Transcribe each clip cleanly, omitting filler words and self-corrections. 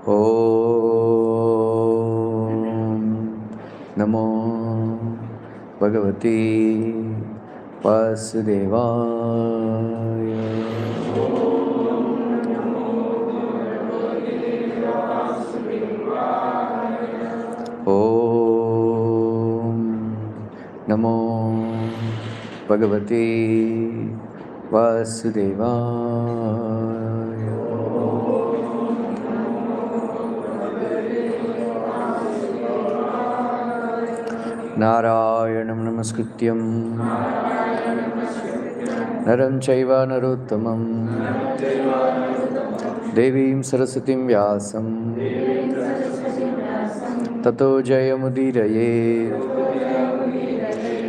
Om Namo Bhagavate Vasudevaya. Om Namo Bhagavate Vasudevaya. Narayanam Namaskrityam Naram Chaiva Narottamam Devim Sarasatim Vyasam Tato Jayamudiraye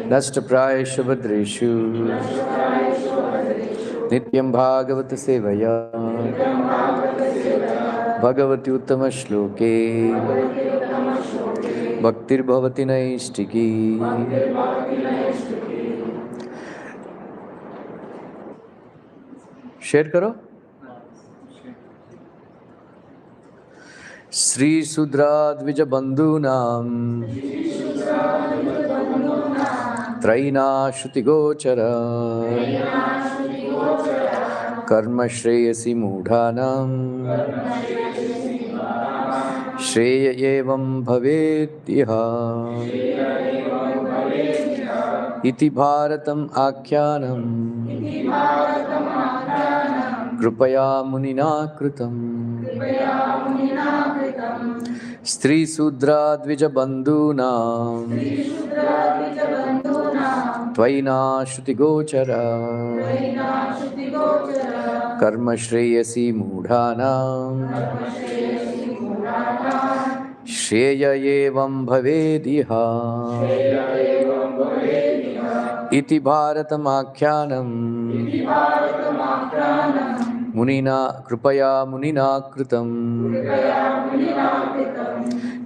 Nashtaprayeshu Bhadreshu Nityam Bhagavata Sevaya Bhagavati Uttama Shloke Bhaktir Bhavati Naistiki. Share करो. श्री शूद्रा द्विज बंधूनाम त्रैना श्रुति गोचरा कर्म श्रेयसी मूढ़ानाम श्रेय एवं भवेद्यः इति भारतम आख्यानम कृपया मुनिना कृतम्. स्त्री शूद्रा द्विज बंधूनां त्वयिना श्रुति गोचरा कर्म श्रेयसी मूढ़ानां श्रेय एवं भवेदिह इति भारतमाख्यानं मुनिना कृपया मुनिना कृतं.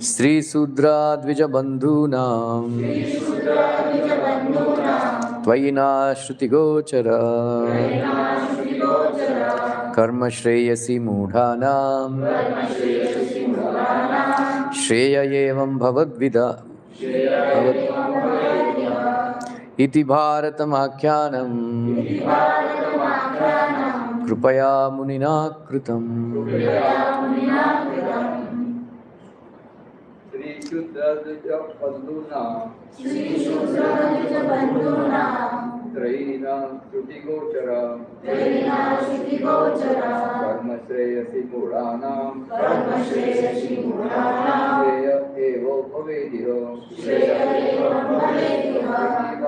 स्त्री शूद्रा द्विज बंधूनां त्वयिना श्रुति गोचरा कर्म श्रेयसी मूढ़ानां श्रेय एवं भवद्विदा इति भारतमाख्यानं कृपया मुनिना कृतं. श्री शूद्रा द्विज बंधूनां त्रयीना श्रुति गोचरा कर्म श्रेयसी मूढ़ानां श्रेय एवो भवेदिह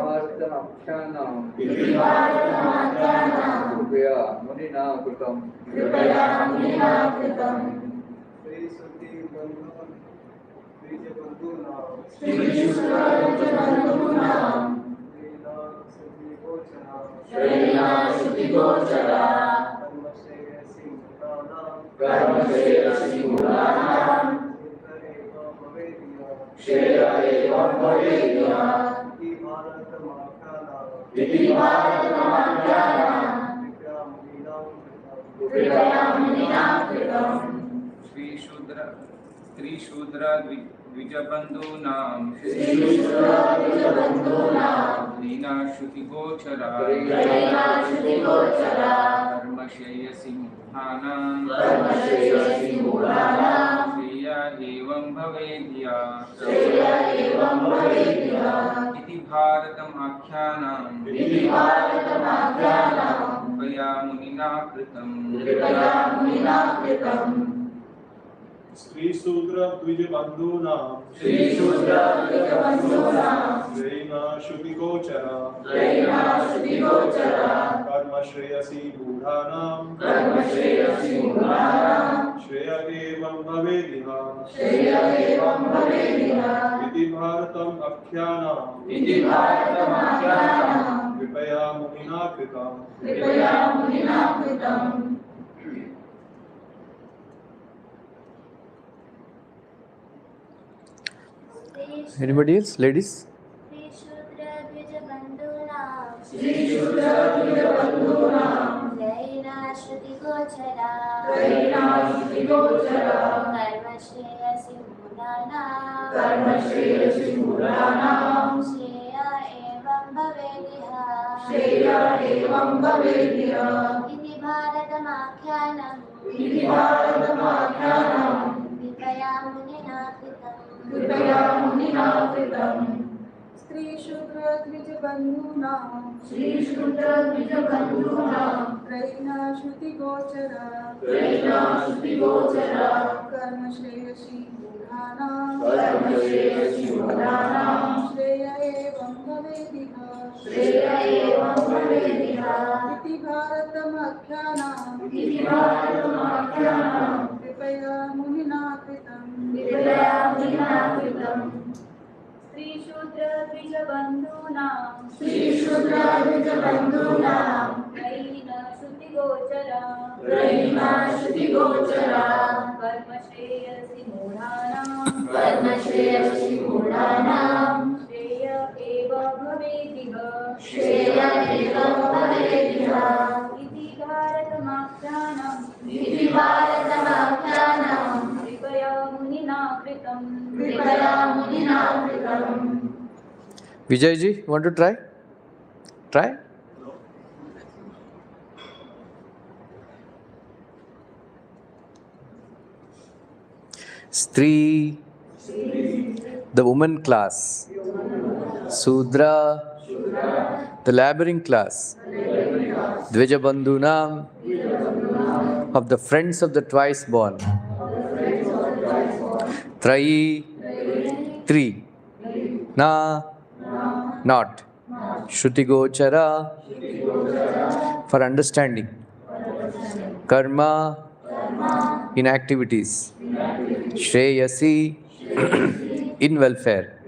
भारतमाख्यानं कृपया मुनिना कृतं. स्त्री शूद्रा द्विज बंधूनां लीना श्रुति गोचरा कर्म श्रेयसी मूढ़ानां श्रेया एवं भवेद्या इति भारतमाख्यानं कृपया मुनिना कृतं. श्री शूद्र द्विज बंधूनां त्रयीना श्रुति गोचरा कर्म श्रेयसी मूढ़ानां श्रेय एवं भवेदिह इति भारतम् आख्यानं कृपया मुनिना कृतं. Anybody else? Ladies? Shri Shudra Dvija Bandhuna श्रुतिगोचरा कर्मश्रेयसि मूढानां श्रेय एवं भवेदिह इति भारतमाख्यानम् कृपया मुनिना कृतम् श्रीशूद्रद्विजबन्धूनां त्रैना श्रुतिगोचरा कर्मश्रेयसि मूढानां श्रेय एवं भवेदिह इति भारतमाख्यानां कृपया मुनिना कृतम् श्रीशूद्रद्विजबन्धूनां त्रैना श्रुतिगोचरा कर्मश्रेयसि मूढानां श्रेय एव भवेदिह इति भारतमाख्यानम् कृपया मुनिना कृतम् Vijay ji, want to try? Try? Stree, the woman class. Sudra, the laboring class. Dvijabandhunam, of the friends of the twice born. Trayi, three. Na, not. Shruti-gochara, for understanding. Karma, in activities. Shreyasi, in welfare.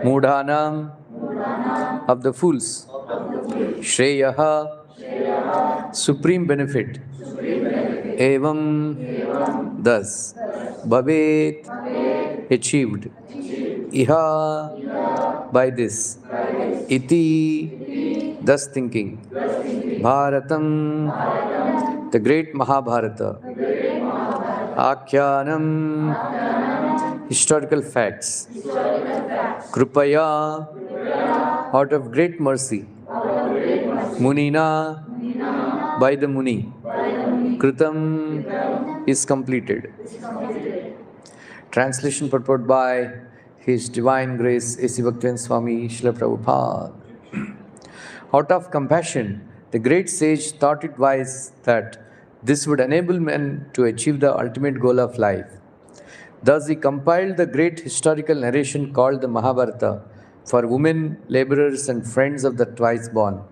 Mudhanam, of the fools. Shreyaha, supreme benefit. Evam, thus. Bhavet, achieved. Iha, by this. Iti, thus thinking. Bharatam, the great Mahabharata. Akhyanam, historical facts. Krupaya, out of great mercy. Munina, by the Muni. Kritam is completed. Translation purport by His Divine Grace A.C. Bhaktivinoda Swami Srila Prabhupada. Out of compassion, the great sage thought it wise that this would enable men to achieve the ultimate goal of life. Thus he compiled the great historical narration called the Mahabharata for women, laborers and friends of the twice born.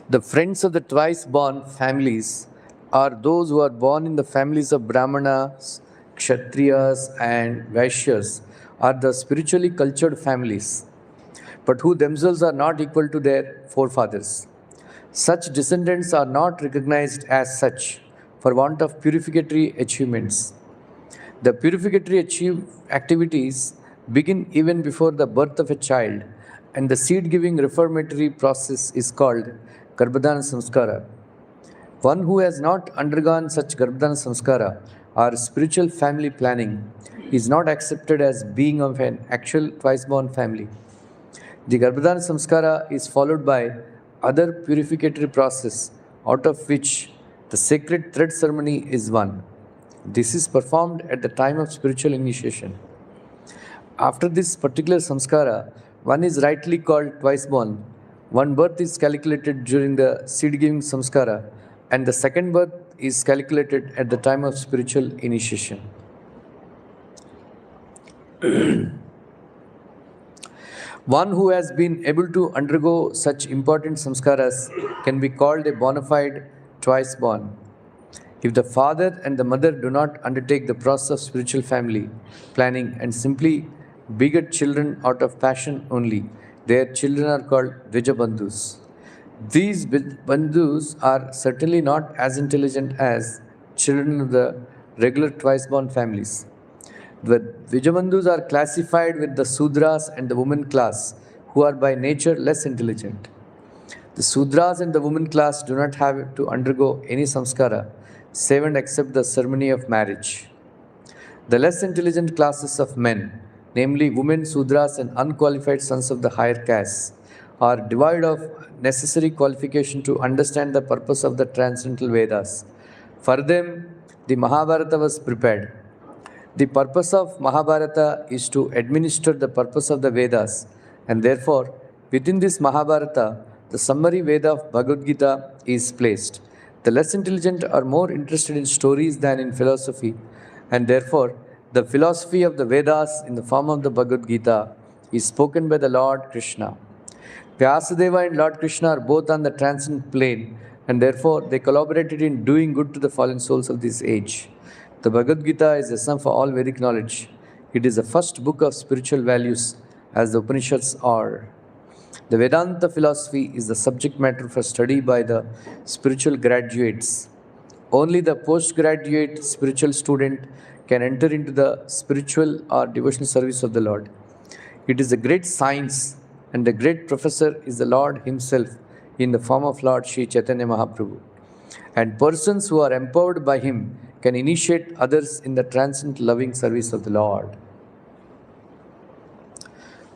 The friends of the twice born families are those who are born in the families of Brahmanas, Kshatriyas and Vaishyas, are the spiritually cultured families, but who themselves are not equal to their forefathers. Such descendants are not recognized as such for want of purificatory achievements. The purificatory activities begin even before the birth of a child, and the seed-giving reformatory process is called Garbhadana Samskara. One who has not undergone such Garbhadana Samskara or spiritual family planning is not accepted as being of an actual twice-born family. The Garbhadana Samskara is followed by other purificatory process, out of which the sacred thread ceremony is one. This is performed at the time of spiritual initiation. After this particular samskara, one is rightly called twice born. One birth is calculated during the seed-giving samskara, and the second birth is calculated at the time of spiritual initiation. One who has been able to undergo such important samskaras can be called a bona fide twice born. If the father and the mother do not undertake the process of spiritual family planning and simply beget children out of passion only, their children are called Dvijabandhus. These Bandhus are certainly not as intelligent as children of the regular twice-born families. The Dvijabandhus are classified with the Sudras and the woman class, who are by nature less intelligent. The Sudras and the women class do not have to undergo any samskara save and except the ceremony of marriage. The less intelligent classes of men, namely women, Sudras, and unqualified sons of the higher castes, are devoid of necessary qualification to understand the purpose of the transcendental Vedas. For them, the Mahabharata was prepared. The purpose of Mahabharata is to administer the purpose of the Vedas, and therefore, within this Mahabharata, the summary Veda of Bhagavad Gita is placed. The less intelligent are more interested in stories than in philosophy, and therefore, the philosophy of the Vedas in the form of the Bhagavad Gita is spoken by the Lord Krishna. Vyasadeva and Lord Krishna are both on the transcendent plane, and therefore they collaborated in doing good to the fallen souls of this age. The Bhagavad Gita is the sum for all Vedic knowledge. It is the first book of spiritual values, as the Upanishads are. The Vedanta philosophy is the subject matter for study by the spiritual graduates. Only the postgraduate spiritual student can enter into the spiritual or devotional service of the Lord. It is a great science, and the great professor is the Lord Himself in the form of Lord Sri Chaitanya Mahaprabhu. And persons who are empowered by Him can initiate others in the transcendent loving service of the Lord.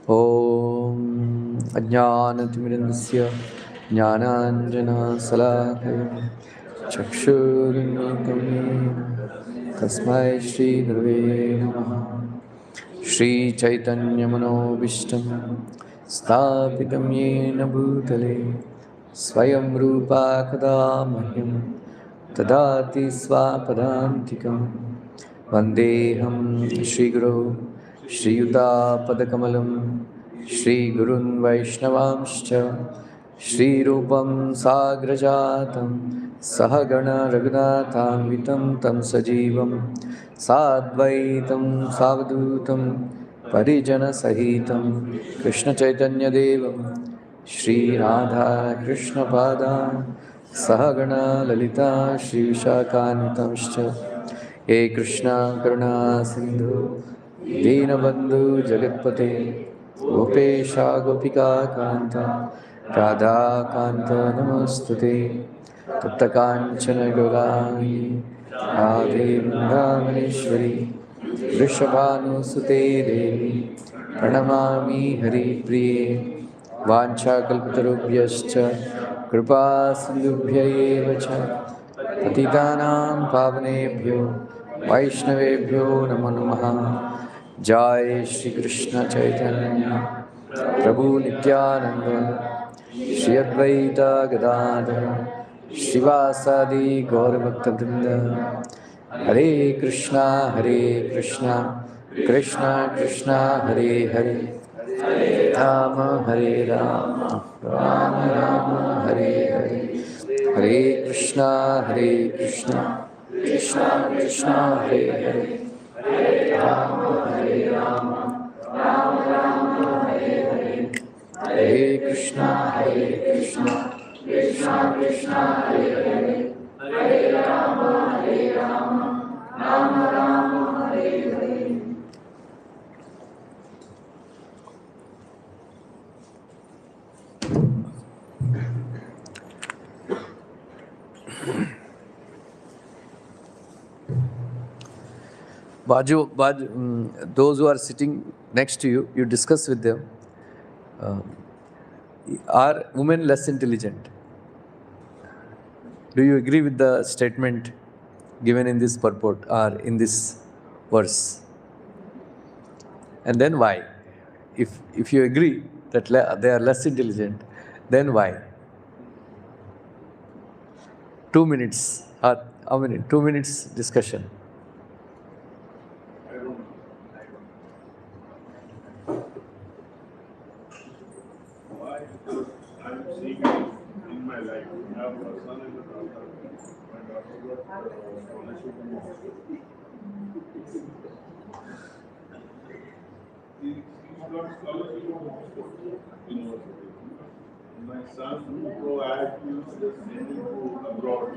Om Ajnanatimirandasya Jnananjana Salakaya Chakshurunmitam Tasmai Shri Gurave Namaha Shri Chaitanya Manobishtam Sthapitam Yena Bhutale Swayam Rupa Kadamahyam Tadati Swapadantikam Vandeham Shri Guru Shri Yuta Padakamalam Shri Gurun Vaishnavamscha Shri Rupam Sagrajatam Sahagana Raghunatham Vitam Tam Sajivam Sadvaitam Savadhutam Parijana Sahitam Krishna Chaitanya Devam Shri Radha Krishna Padam Sahagana Lalita Shri Vishakanitamscha He Krishna Karuna Sindhu Dinabandhu Jagatpate Gopesha Gopika Kanta Radha Kanta Namostute Tapta Kanchana Gaurani Radhe Vrindavaneshwari Vrishabhanu Sute Devi Pranamami Hari Priye Vancha Kalpatarubhyascha Kripa Sindhubhya eva cha Patitanam Pavanebhyo Vaishnavebhyo Namo Namaha Jai Shri Krishna Chaitanya Prabhu Nityananda Shri Advaita Gadadhara Shivasadi Gaur Bhakta Vrinda Hare Krishna Krishna Krishna Hare Hare Rama Hare Rama Rama Rama Hare Hare Hare Krishna Krishna Krishna Hare Hare Rama Hare Rama Rama Rama Hare Hare Hare Krishna Krishna Krishna Hare Hare Hare Rama Rama Rama Hare Hare. Those who are sitting next to you, you discuss with them. Are women less intelligent? Do you agree with the statement given in this purport or in this verse? And then why? If you agree that they are less intelligent, then why? 2 minutes. How many? 2 minutes discussion. I'm seeing it in my life. I have a son and a daughter. My daughter got scholarship in He got scholarship in Oxford University. My son, so I had to send him to abroad.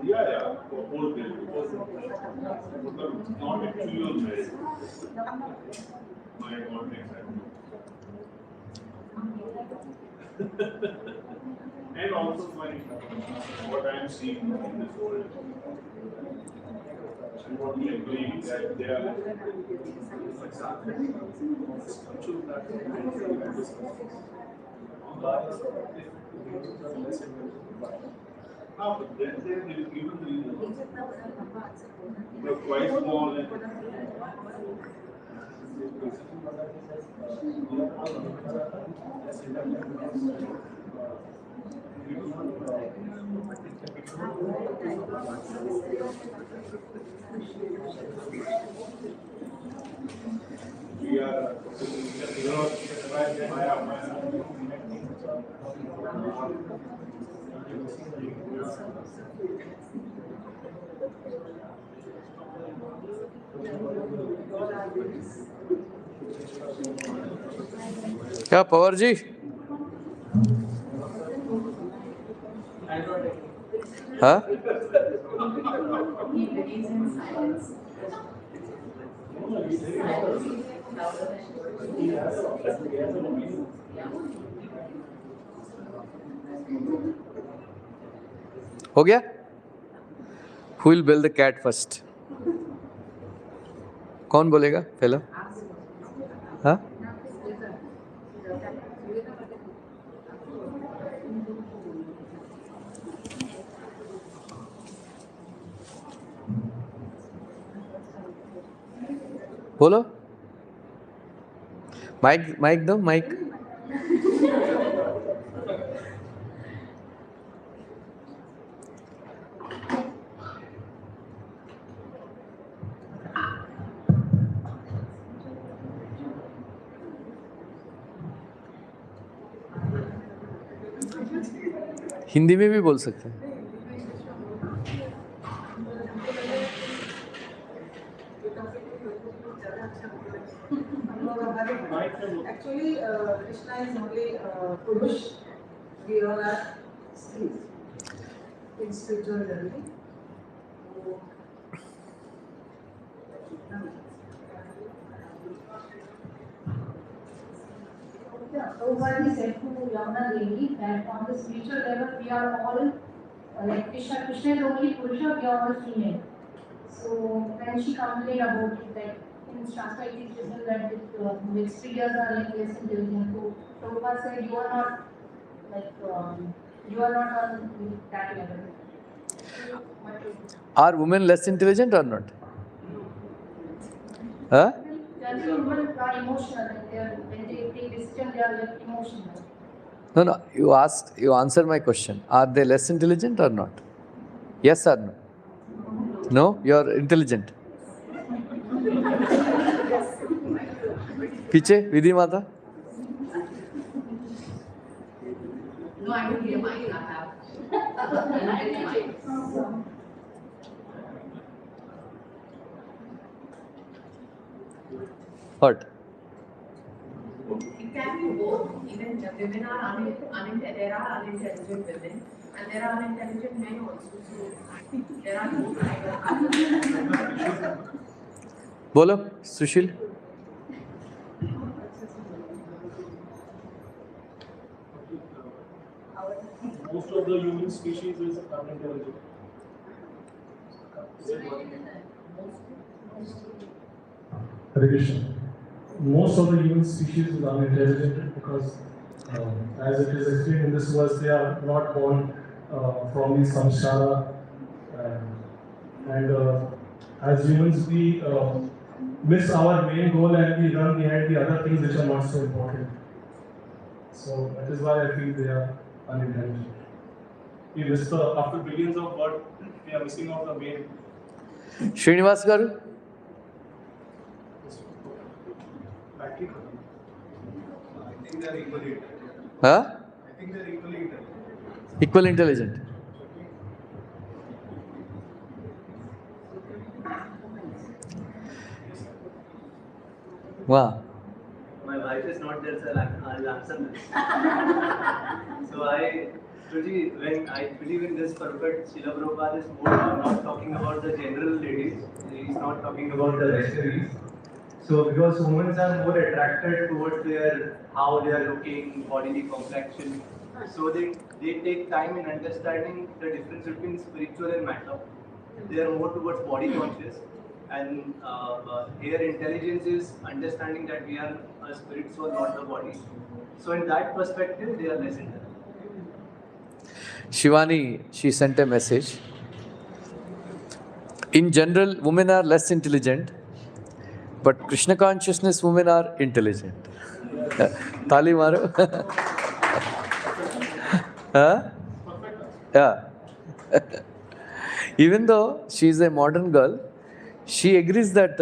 Yeah, for 4 days. Because not actually on marriage. My context. And also what I am seeing in this world, and what we agree that they are spiritual but then they will given the reason. They're quite small and we are क्या पवार जी? हाँ? हो गया? Who will build the cat first? कौन बोलेगा पहला? हाँ? बोलो. Mic दो, माइक. हिंदी में भी बोल सकते हैं. Actually, Krishna is only Purush. We all are street in spiritual journey. Prabhupada said to Yamuna Devi that on the spiritual level we are all like Krishna. Krishna is only Purusha, we are all female. So when she complained about it, that in Shastra it is written that the spirits are like less intelligent. So Prabhupada said you are not like you are not on that level. Are women less intelligent or not? Huh? Generally, women are emotional. Like when they take decision, they are like emotional. No. You answered my question. Are they less intelligent or not? Yes or no? No? You are intelligent. पीछे विधि माता. No, I don't hear mine. I have. What? It can be both. Even women are there are unintelligent women and there are unintelligent men also. So there are both kinds of. बोलो सुशील. most of the human species is unintelligent. Hare Krishna. Most of the human species is unintelligent because, as it is explained in this verse, they are not born from the samsara. And as humans, we miss our main goal and we run behind the other things which are not so important. So that is why I feel they are unintelligent. We miss after billions of births, we are missing out the main. Srinivas garu. I think they are equally intelligent. Huh? I think they are equally intelligent. Equal intelligent. Wow. My wife is not there, sir. I'll answer this. So Prabhuji, when I believe in this perfect, Srila Prabhupada is more not talking about the general ladies. He is not talking about the Vaishnavis. So because women are more attracted towards their how they are looking, bodily complexion, so they take time in understanding the difference between spiritual and matter. They are more towards body conscious, and here intelligence is understanding that we are a spirit soul, not the body. So in that perspective, they are less intelligent. Shivani, she sent a message. In general, women are less intelligent, but Krishna consciousness women are intelligent. Tali maro. Huh? Yeah. Even though she is a modern girl, she agrees that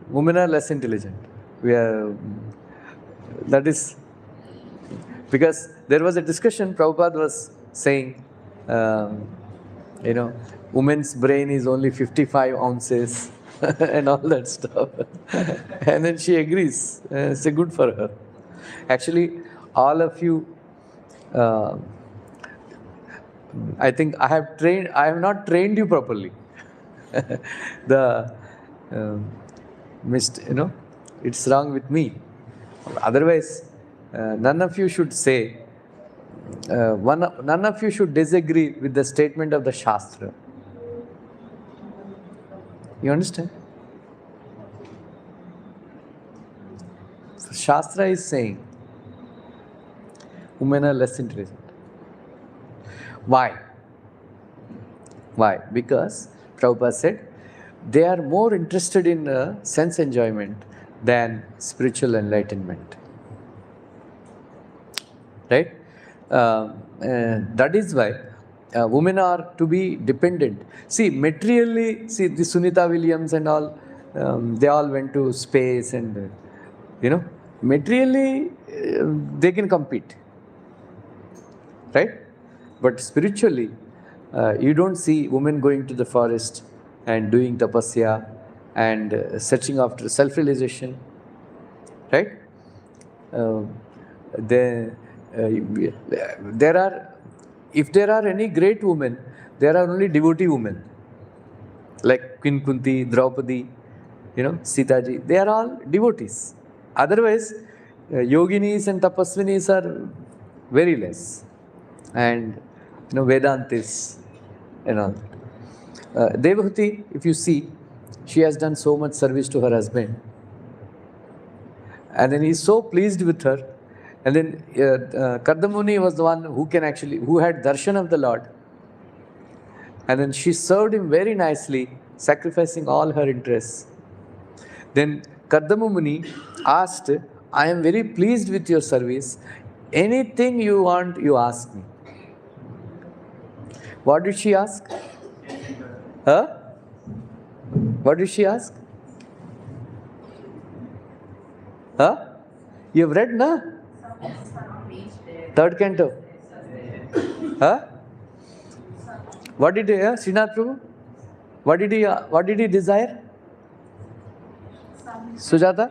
women are less intelligent. That is because there was a discussion. Prabhupada was saying, women's brain is only 55 ounces and all that stuff. And then she agrees. It's a good for her. Actually, all of you, I think I have not trained you properly. The missed, it's wrong with me. Otherwise, none of you should say, none of you should disagree with the statement of the Shastra. You understand? Shastra is saying women are less intelligent. Why? Why? Because Prabhupada said they are more interested in sense enjoyment than spiritual enlightenment. Right? That is why women are to be dependent. See, materially, the Sunita Williams and all, they all went to space and, materially, they can compete. Right? But spiritually, you don't see women going to the forest and doing tapasya and searching after self-realization. Right? There are, if there are any great women, there are only devotee women. Like Queen Kunti, Draupadi, Sitaji, they are all devotees. Otherwise, yoginis and tapasvinis are very less. And, Vedantis and all. Devahuti, if you see, she has done so much service to her husband. And then he's so pleased with her. And then Kardamuni was the one who had darshan of the Lord. And then she served him very nicely, sacrificing all her interests. Then Kardamuni asked, I am very pleased with your service. Anything you want, you ask me. What did she ask? Huh? What did she ask? Huh? You have read, na? Third canto. Huh? What did Srinath Prabhu? What did he desire? Sujata?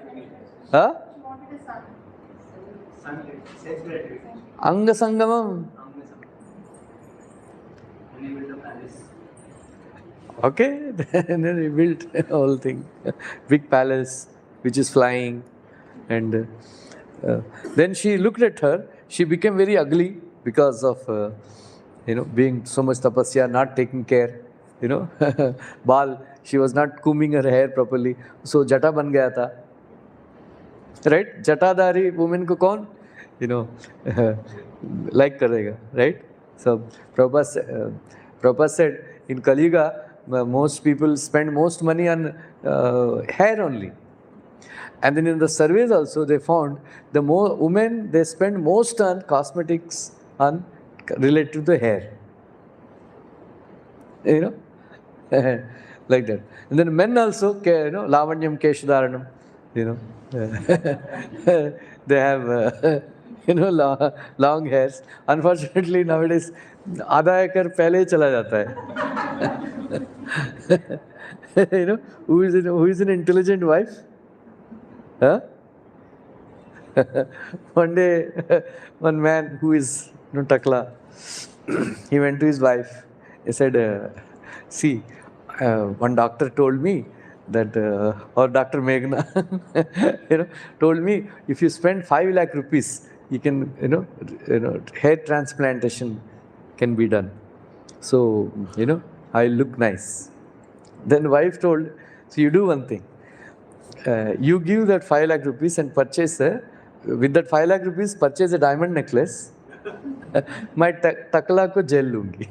Huh? Anga Sangamam. Okay, then he built the whole thing. Big palace, which is flying. And then she looked at her. She became very ugly because of, being so much tapasya, not taking care. Bal, she was not combing her hair properly. So jata ban gaya tha. Right? Jatadari woman ko kaun? Like karega. Right? So Prabhupada said, in Kali Yuga, most people spend most money on hair only. And then in the surveys also, they found the more women, they spend most on cosmetics related to the hair. Like that. And then men also, lavanyam keshadaranam, they have, long hairs. Unfortunately, nowadays, आधा एकड़ पहले ही चला जाता है. Who is an intelligent wife? Huh? One day, one man who is takla, he went to his wife. He said, see, one doctor told me that or Dr. Meghna, told me, if you spend 5 lakh rupees, you can, hair transplantation can be done. So, I look nice. Then wife told, so you do one thing. You give that 5 lakh rupees and purchase with that 5 lakh rupees, purchase a diamond necklace. मैं टकला को jail लूंगी.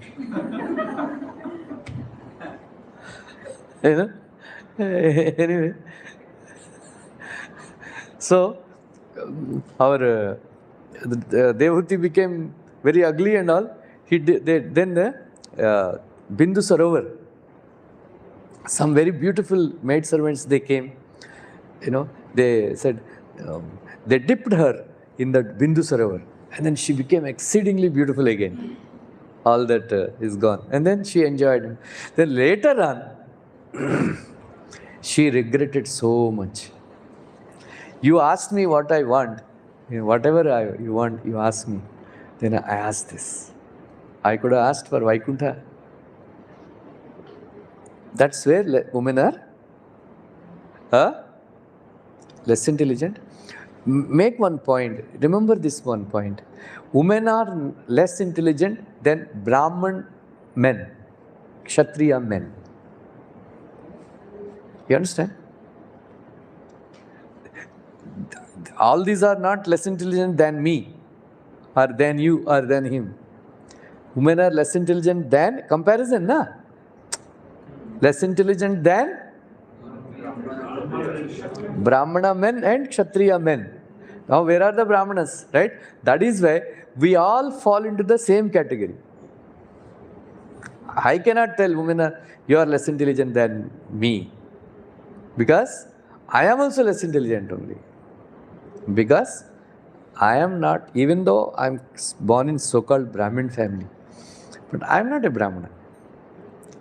Anyway, so our Devahuti became very ugly and all. Then the Bindu Sarovar, some very beautiful maid servants, they came. They said, they dipped her in that Bindu Sarovar, and then she became exceedingly beautiful again. All that is gone. And then she enjoyed it. Then later on, she regretted so much. You asked me what I want. Whatever you want, you ask me. Then I asked this. I could have asked for Vaikuntha. That's where women are less intelligent. Make one point. Remember this one point. Women are less intelligent than Brahman men, Kshatriya men. You understand? All these are not less intelligent than me, or than you, or than him. Women are less intelligent than, comparison, na? Less intelligent than Brahmana men and Kshatriya men. Now, where are the Brahmanas, right? That is why we all fall into the same category. I cannot tell women, you are less intelligent than me, because I am also less intelligent only. Because I am not, even though I am born in so-called Brahmin family, but I am not a Brahmana.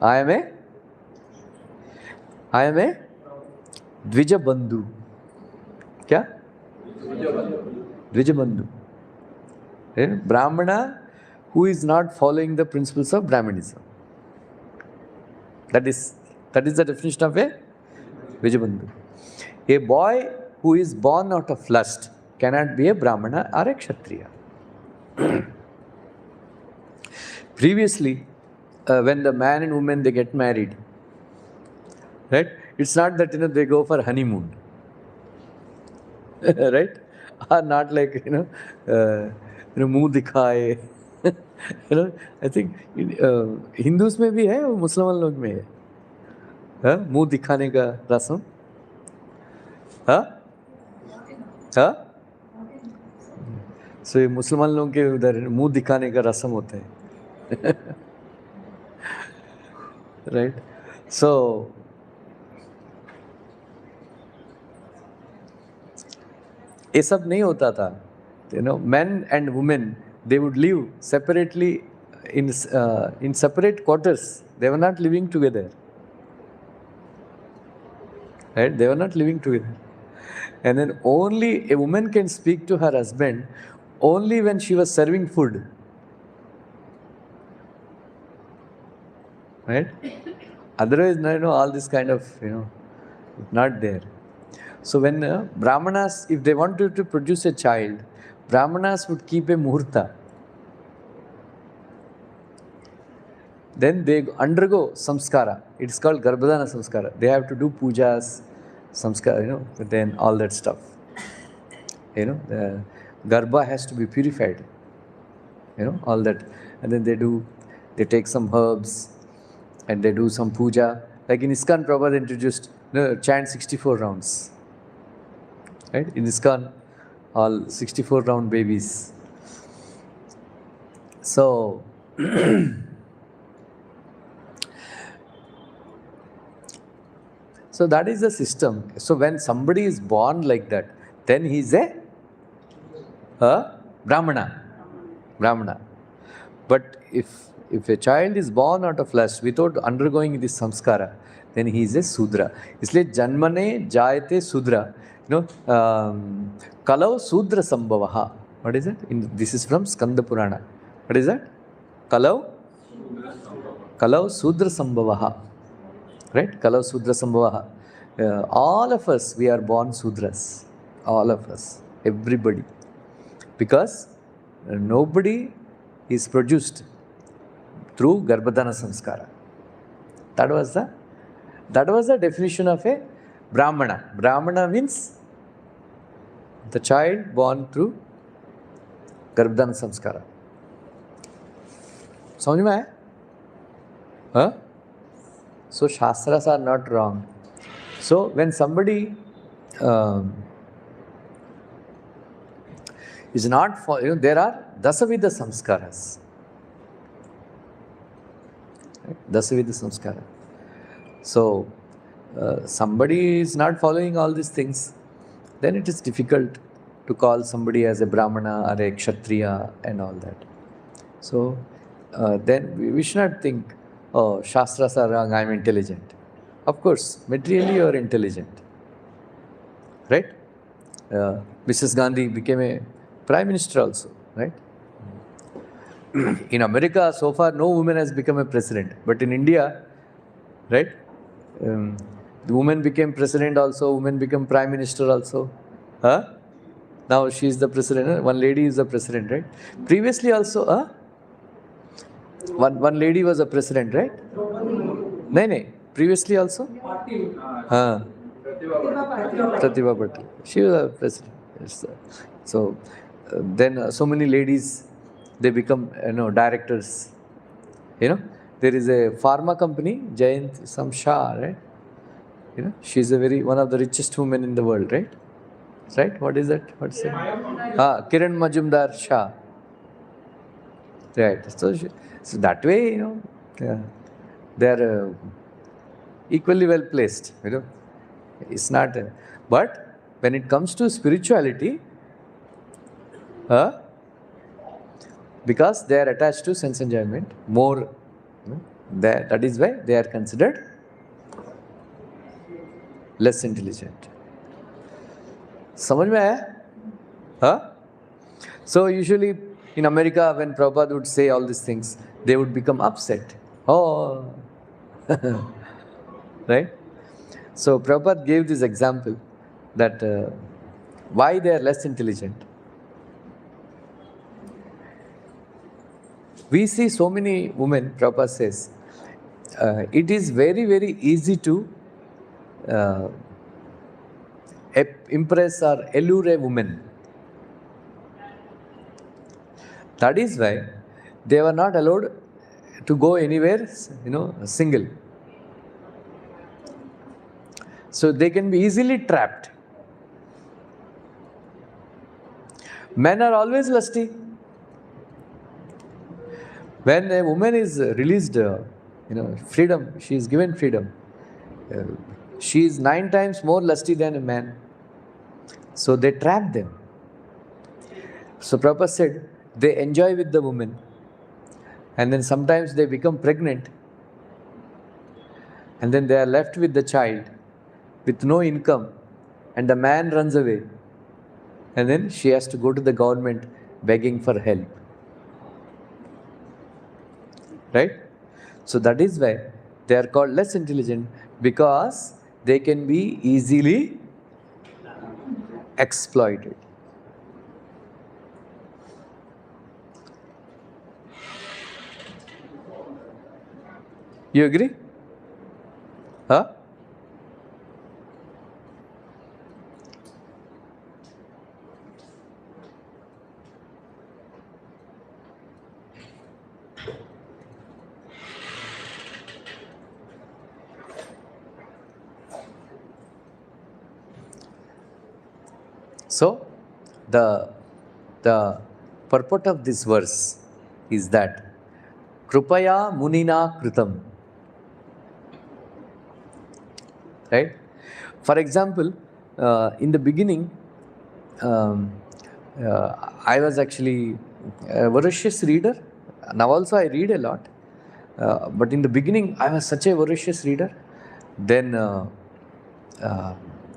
I am a Dvija Bandhu. Kya? Dvija Bandhu. Brahmana who is not following the principles of Brahmanism. That is the definition of a Dvija Bandhu. A boy who is born out of lust cannot be a Brahmana or a Kshatriya. Previously, when the man and woman, they get married, right? It's not that, they go for honeymoon, right? Or not like, muh dikhaye. I think Hindus में भी है, मुसलमान लोग में है, मुंह दिखाने का रस्म. So ये मुसलमान लोगों के उधर मुंह दिखाने का रस्म होता है. Right? So ये सब नहीं होता था. Men and women, they would live separately in separate quarters. They were not living together. Right? They were not living together. And then only a woman can speak to her husband only when she was serving food. Right? Otherwise, all this kind of, not there. So when Brahmanas, if they wanted to produce a child, Brahmanas would keep a muhurta. Then they undergo samskara. It's called Garbhadana samskara. They have to do pujas, samskara, then all that stuff. The Garbha has to be purified. All that. And then they take some herbs and they do some puja. Like in ISKCON, Prabhupada introduced, chant 64 rounds. Right? In ISKCON, all 64 round babies. So, so that is the system. So when somebody is born like that, then he is a Brahmana. But if a child is born out of lust without undergoing this samskara, then he is a Sudra. इसलिए जन्मने जायते Sudra. Kalau Sudra Sambhavaha. What is it? This is from Skanda Purana. What is that? Kalau Sudra Sambhavaha. Right? Kalau Sudra Sambhavaha. all of us, we are born Sudras. All of us, everybody. Because nobody is produced through Garbhadana Samskara. That was the definition of a Brahmana. Brahmana means the child born through Garbhadana Samskara. समझ में आया? Huh? So Shastras are not wrong. So when somebody is not for, there are Dasavidha Samskaras. Right? Dasavidha Samskara. So somebody is not following all these things, then it is difficult to call somebody as a Brahmana or a Kshatriya and all that. So then we should not think, oh, Shastras are wrong, I am intelligent. Of course, materially you are intelligent. Right? Mrs. Gandhi became a prime minister also, right? In America, so far, no woman has become a president. But in India, right? The woman became president also, woman became prime minister also. Huh? Now she is the president. One lady is the president, right? Previously also, one lady was a president, right? No. Previously also? Pratibha Patil. She was a president. Yes, so then so many ladies, they become directors. There is a pharma company, Jayant some Shah, right? She is one of the richest women in the world, right? Right? What is that? What's it? Kiran Majumdar Shah. Right. So that way, they are equally well placed. It's not. But when it comes to spirituality, because they are attached to sense enjoyment more, that is why they are considered less intelligent. समझ में आया? So usually in America, when Prabhupada would say all these things, they would become upset. Oh, right? So Prabhupada gave this example that why they are less intelligent. We see so many women, Prabhupada says, it is very, very easy to impress or allure a woman. That is why they were not allowed to go anywhere, single. So they can be easily trapped. Men are always lusty. When a woman is released, freedom, she is given freedom. She is 9 times more lusty than a man. So they trap them. So Prabhupada said, they enjoy with the woman. And then sometimes they become pregnant. And then they are left with the child with no income. And the man runs away. And then she has to go to the government begging for help. Right? So that is why they are called less intelligent, because they can be easily exploited. You agree? Huh? So, the purport of this verse is that Krupaya Munina Kritam. Right? For example, in the beginning, I was actually a voracious reader. Now also I read a lot. But in the beginning, I was such a voracious reader. Then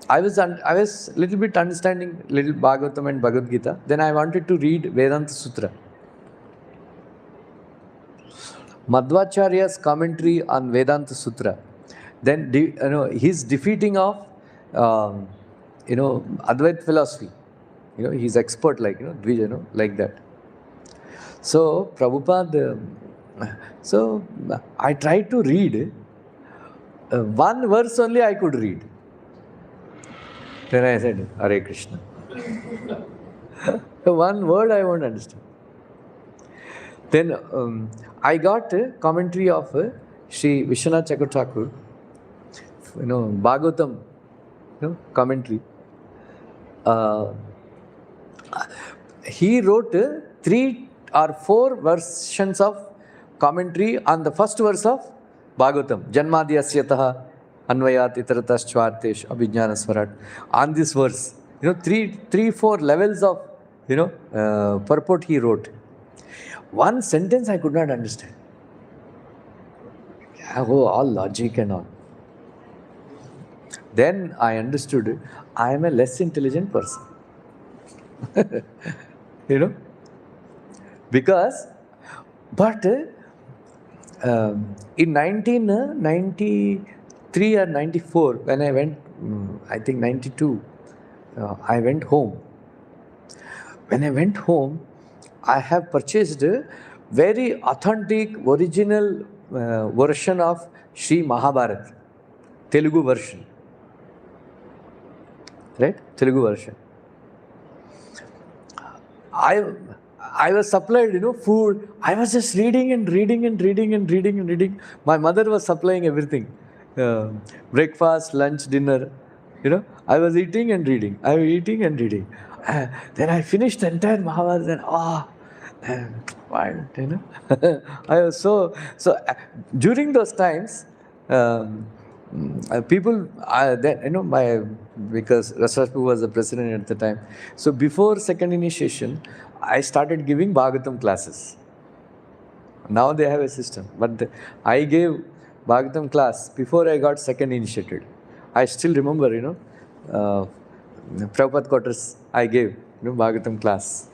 I was little bit understanding little Bhagavatam and Bhagavad Gita. Then I wanted to read Vedanta Sutra. Madhvacharya's commentary on Vedanta Sutra Then his defeating of Advait philosophy. He's expert like Dvij, like that. So Prabhupada, so I tried to read. One verse only I could read. Then I said, Hare Krishna. One word I won't understand. Then I got a commentary of Sri Vishwanath Chakravarti, Bhagavtam, commentary. He wrote 3 or 4 versions of commentary on the first verse of Bhagavatam. Janmadhyasyataha Anvayat Itarataschtvartesh Abhijnana Swarat. On this verse, 3-4 levels of, purport he wrote. One sentence I could not understand. Oh, all logic and all. Then I understood I am a less intelligent person. Because, but in 1993 or 94, when I went, I think 92, I went home. When I went home, I have purchased a very authentic, original version of Sri Mahabharata, Telugu version. Right? Telugu version. I was supplied, food. I was just reading and reading and reading and reading and reading. My mother was supplying everything. Breakfast, lunch, dinner. I was eating and reading. I was eating and reading. Then I finished the entire Mahabharata and I was so during those times, people, then, because Rasrashpu was the president at the time. So before second initiation, I started giving Bhagavatam classes. Now they have a system, but I gave Bhagavatam class before I got second initiated. I still remember, Prabhupada quarters I gave, Bhagavatam class.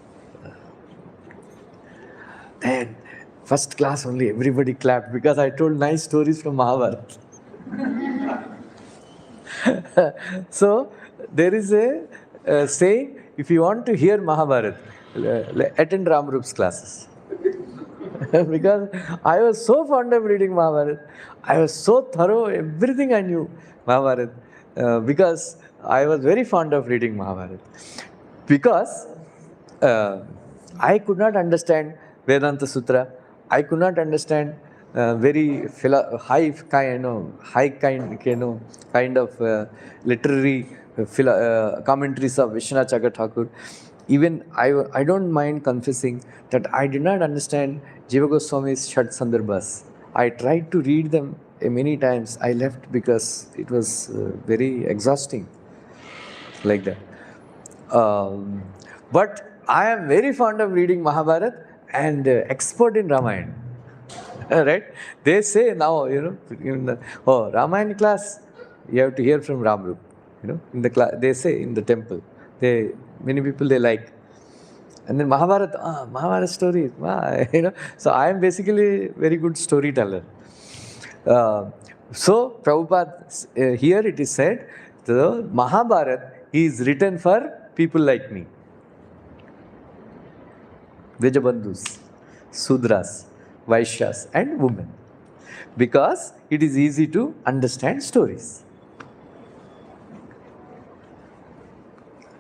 Then first class only everybody clapped because I told nice stories from Mahabharata. So there is a saying, if you want to hear Mahabharata, attend Ramrup's classes. Because I was so fond of reading Mahabharata. I was so thorough, everything I knew Mahabharata. Because I was very fond of reading Mahabharata. Because I could not understand Vedanta Sutra. I could not understand very high kind of literary commentaries of Vishwanath Chakravarti. Even I don't mind confessing that I did not understand Jiva Goswami's Shat Sandarbhas. I tried to read them many times. I left because it was very exhausting, like that. But I am very fond of reading Mahabharata and expert in Ramayana. Right? They say now, Ramayana class, you have to hear from Ramrup. In the class, they say in the temple. Many people they like. And then Mahabharata, Mahabharata stories. So I am basically very good storyteller. So Prabhupada, here it is said, the Mahabharata is written for people like me. Vijabandhus, Sudras, Vaishyas and women. Because it is easy to understand stories.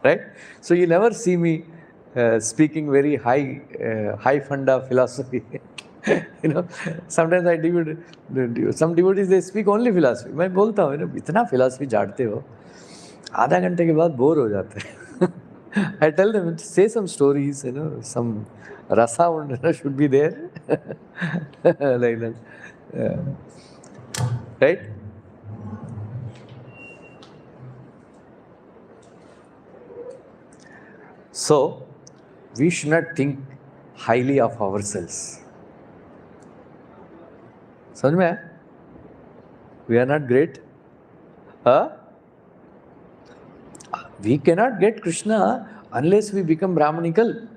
Right? So you never see me speaking very high funda philosophy. Sometimes some devotees they speak only philosophy. मैं बोलता हूँ इतना philosophy झाड़ते हो, आधा घंटे के बाद bore हो जाते हैं. I tell them, say some stories, some rasa should be there. Like that. Right? So, we should not think highly of ourselves. समझ में आया? We are not great. We cannot get Krishna unless we become Brahmanical.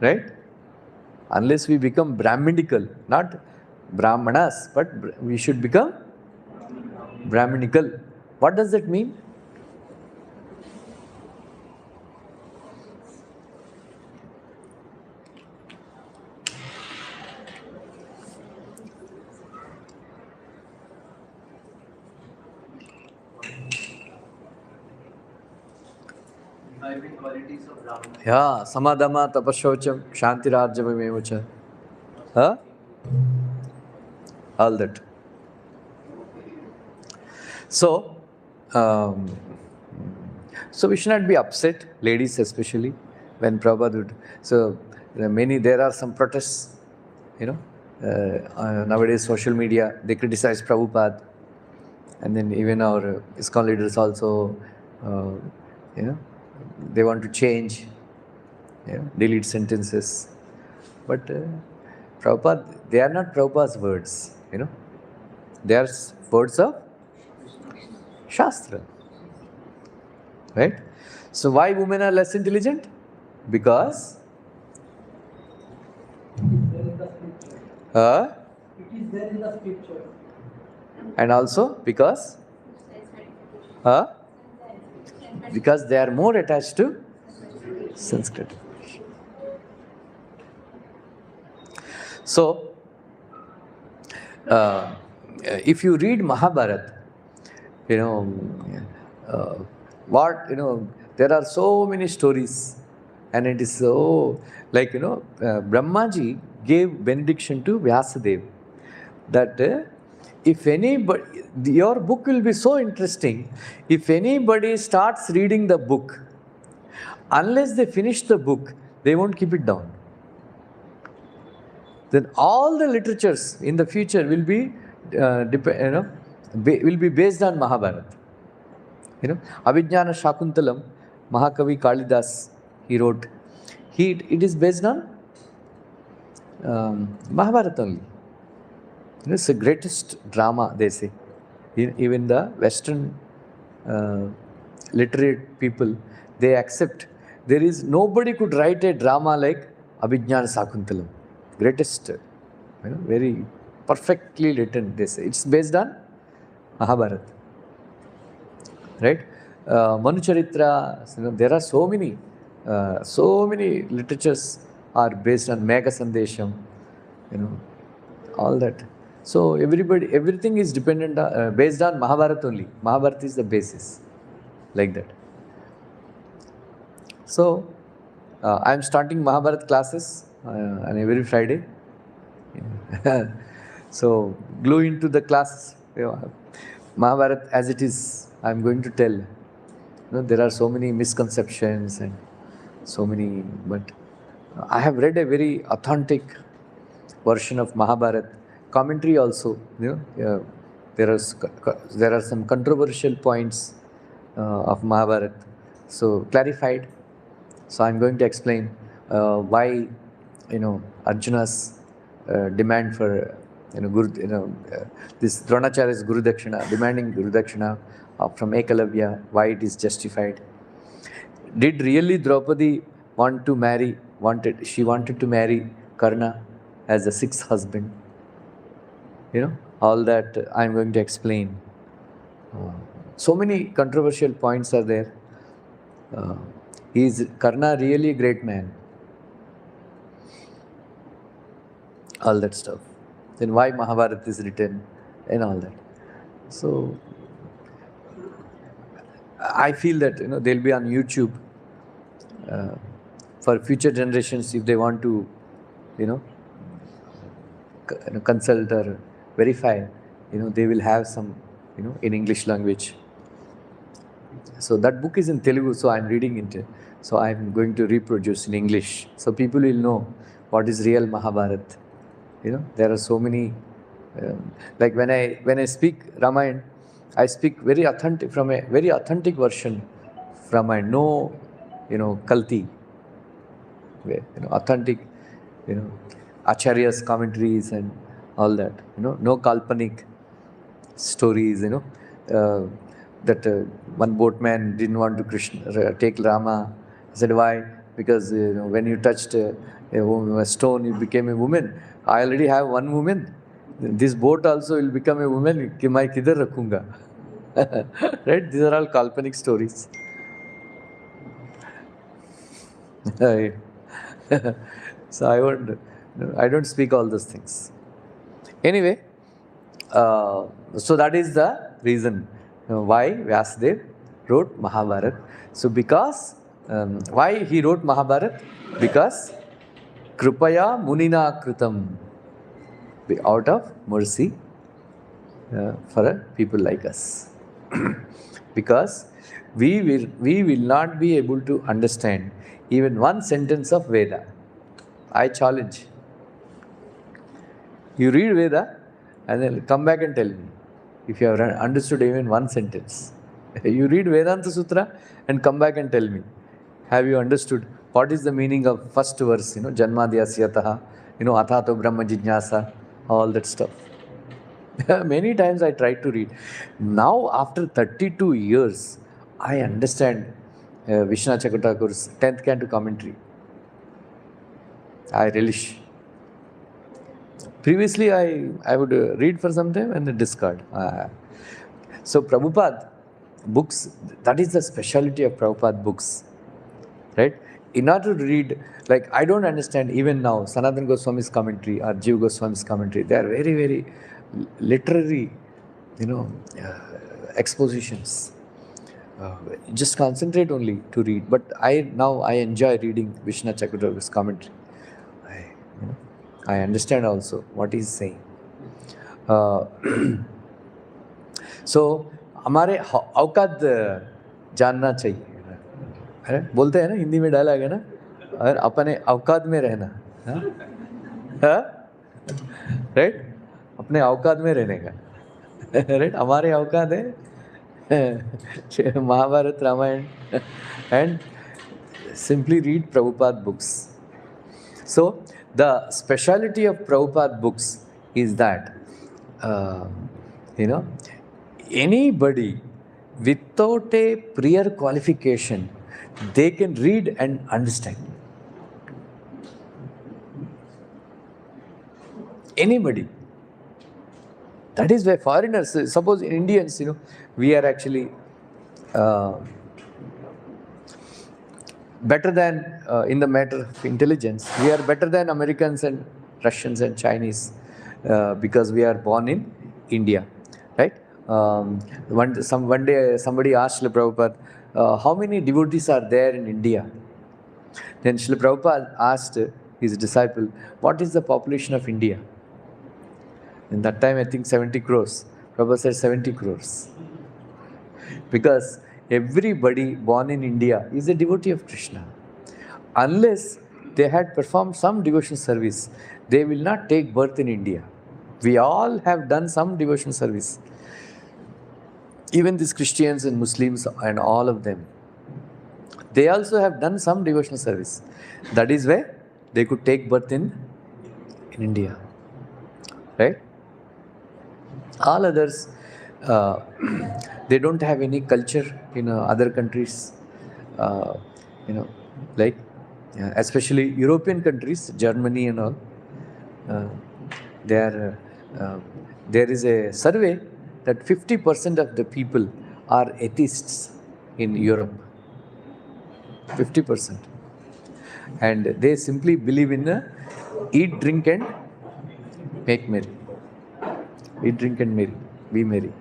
Right? Unless we become Brahminical, not Brahmanas, but we should become Brahminical. What does that mean? Imbibing qualities of Brahmana. Yeah, samadama tapashocham shantirajyamamevacha. Huh? All that. So, so we should not be upset, ladies especially, when Prabhupada would. So, there are some protests, nowadays social media, they criticize Prabhupada. And then even our ISKCON leaders also, they want to change, delete sentences. But Prabhupada, they are not Prabhupada's words, they are words of Shastra. Right? So why women are less intelligent? Because It is there in the scripture. And also because because they are more attached to Sanskrit. So if you read Mahabharata, there are so many stories, and it is so like Brahmaji gave benediction to Vyasadeva that if anybody, your book will be so interesting. If anybody starts reading the book, unless they finish the book, they won't keep it down. Then all the literatures in the future will be will be based on Mahabharata. Abhijnana Shakuntalam, Mahakavi Kalidas, he wrote. It is based on Mahabharata only. It's the greatest drama, they say. Even the Western literate people, they accept. There is nobody could write a drama like Abhijnana Shakuntalam. Greatest, very perfectly written, they say. It's based on Mahabharata. Right? Manu Charitra, there are so many literatures are based on Megha Sandesham, all that. So everything is dependent based on Mahabharata only. Mahabharata is the basis, like that. So I am starting Mahabharata classes on every Friday. So glue into the classes. Mahabharata as it is, I am going to tell. There are so many misconceptions and so many, but I have read a very authentic version of Mahabharata. Commentary also, there are some controversial points of Mahabharata. So clarified. So I'm going to explain why, Arjuna's demand for, this Dronacharya's Guru Dakshina, demanding Guru Dakshina from Ekalavya, why it is justified. Did really Draupadi wanted to marry Karna as a sixth husband? All that I'm going to explain. So many controversial points are there. Is Karna really a great man? All that stuff. Then why Mahabharata is written and all that. So I feel that they'll be on YouTube for future generations if they want to consult or verify. They will have some in English language. So that book is in Telugu, so I'm reading it. So I'm going to reproduce in English, so people will know what is real Mahabharata. There are so many. Like when I speak Ramayana, I speak very authentic from a very authentic version from a no, kalti. Authentic, Acharya's commentaries and all that. No kalpanik stories. That one boatman didn't want to take Rama. He said, why? because when you touched a stone, you became a woman. I already have one woman. This boat also will become a woman. कि मैं किधर रखूँगा? Right? These are all काल्पनिक stories. Right. So I don't speak all those things. Anyway, so that is the reason why Vyasadeva wrote Mahabharata. So because why he wrote Mahabharata? Because Kripaya Munina Kritam, out of mercy for people like us. Because we will not be able to understand even one sentence of Veda. I challenge. You read Veda and then come back and tell me if you have understood even one sentence. You read Vedanta Sutra and come back and tell me, have you understood what is the meaning of first verse, Janmadhyasya, Athato Brahma Jijnasa, all that stuff. Many times I tried to read. Now, after 32 years, I understand Vishnu Chakravarti's 10th Canto commentary. I relish. Previously, I would read for some time and then discard. So, Prabhupada books, that is the speciality of Prabhupada books. Right? In order to read, like I don't understand even now, Sanatana Goswami's commentary or Jiva Goswami's commentary, they are very, very literary, expositions. Just concentrate only to read. But now I enjoy reading Vishnu Chakravarti's commentary. I understand also what he's saying. So, हमारे औकात जानना चाहिए. अरे बोलते हैं ना, हिंदी में dialogue है ना, और अपने औकात में रहना, राइट, अपने औकात में रहने का, राइट. हमारे औकात है Mahabharat, Ramayan, and simply read Prabhupada books. So the speciality of Prabhupada books is that anybody without a prior qualification, they can read and understand. Anybody. That is why foreigners, suppose Indians, we are actually better than, in the matter of intelligence, we are better than Americans and Russians and Chinese because we are born in India, right? One day somebody asked Srila Prabhupada, how many devotees are there in India? Then Srila Prabhupada asked his disciple, what is the population of India? In that time, I think 70 crores. Prabhupada said 70 crores. Because everybody born in India is a devotee of Krishna. Unless they had performed some devotional service, they will not take birth in India. We all have done some devotional service. Even these Christians and Muslims and all of them, they also have done some devotional service. That is why they could take birth in India. Right? All others, they don't have any culture in other countries, like especially European countries, Germany and all. There is a survey that 50% of the people are atheists in Europe. 50%. And they simply believe in eat, drink and make merry. Eat, drink and marry. Be merry.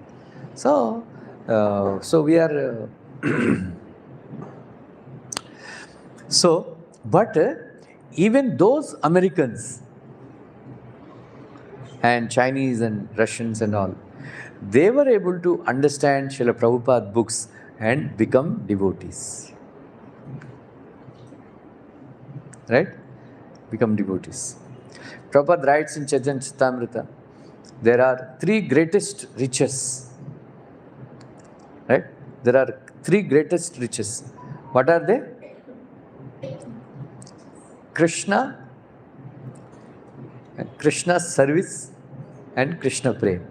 So we are... but even those Americans and Chinese and Russians and all, they were able to understand Srila Prabhupada books and become devotees. Right? Become devotees. Prabhupada writes in Chaitanya Charitamrita, there are three greatest riches. Right? There are three greatest riches. What are they? Krishna, Krishna's service, and Krishna Prem.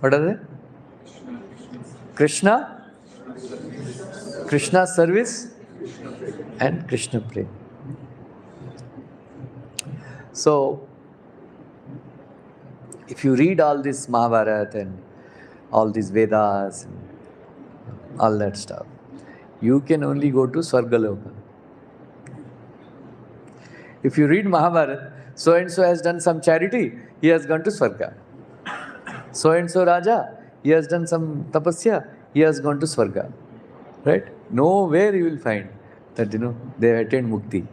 What are they? Krishna, Krishna service, and Krishna prema. So, if you read all this Mahabharata and all these Vedas and all that stuff, you can only go to Swargaloka. If you read Mahabharata, so and so has done some charity, he has gone to Swarga. So and so Raja, he has done some tapasya, he has gone to Swarga. Right? Nowhere you will find that, they have attained mukti.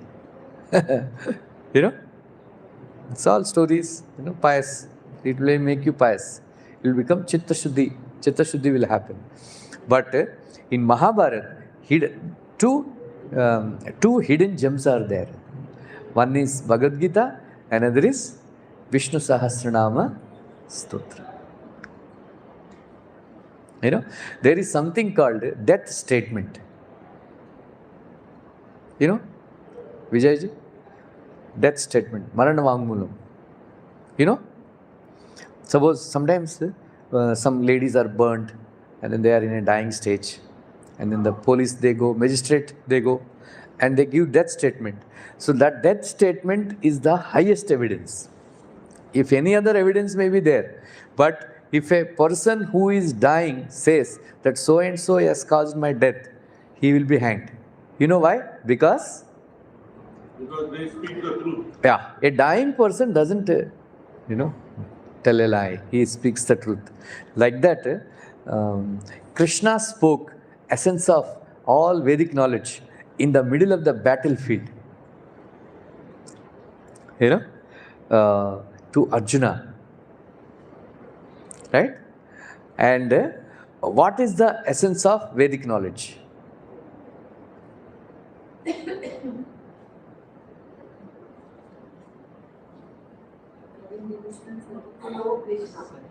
It's all stories, pious. It will make you pious. It will become Chitta Shuddhi. Chitta Shuddhi will happen. But in Mahabharata, two hidden gems are there. One is Bhagavad Gita, another is Vishnu Sahasranama Stotra. There is something called death statement. Vijayji? Death statement, Marana Vangmulam. Suppose sometimes some ladies are burnt and then they are in a dying stage. And then the police, they go, magistrate, they go, and they give death statement. So that death statement is the highest evidence. If any other evidence may be there, but if a person who is dying says that so and so has caused my death, he will be hanged. You know why? Because they speak the truth. Yeah, a dying person doesn't, tell a lie. He speaks the truth. Like that, Krishna spoke essence of all Vedic knowledge in the middle of the battlefield. To Arjuna. Right? And what is the essence of Vedic knowledge?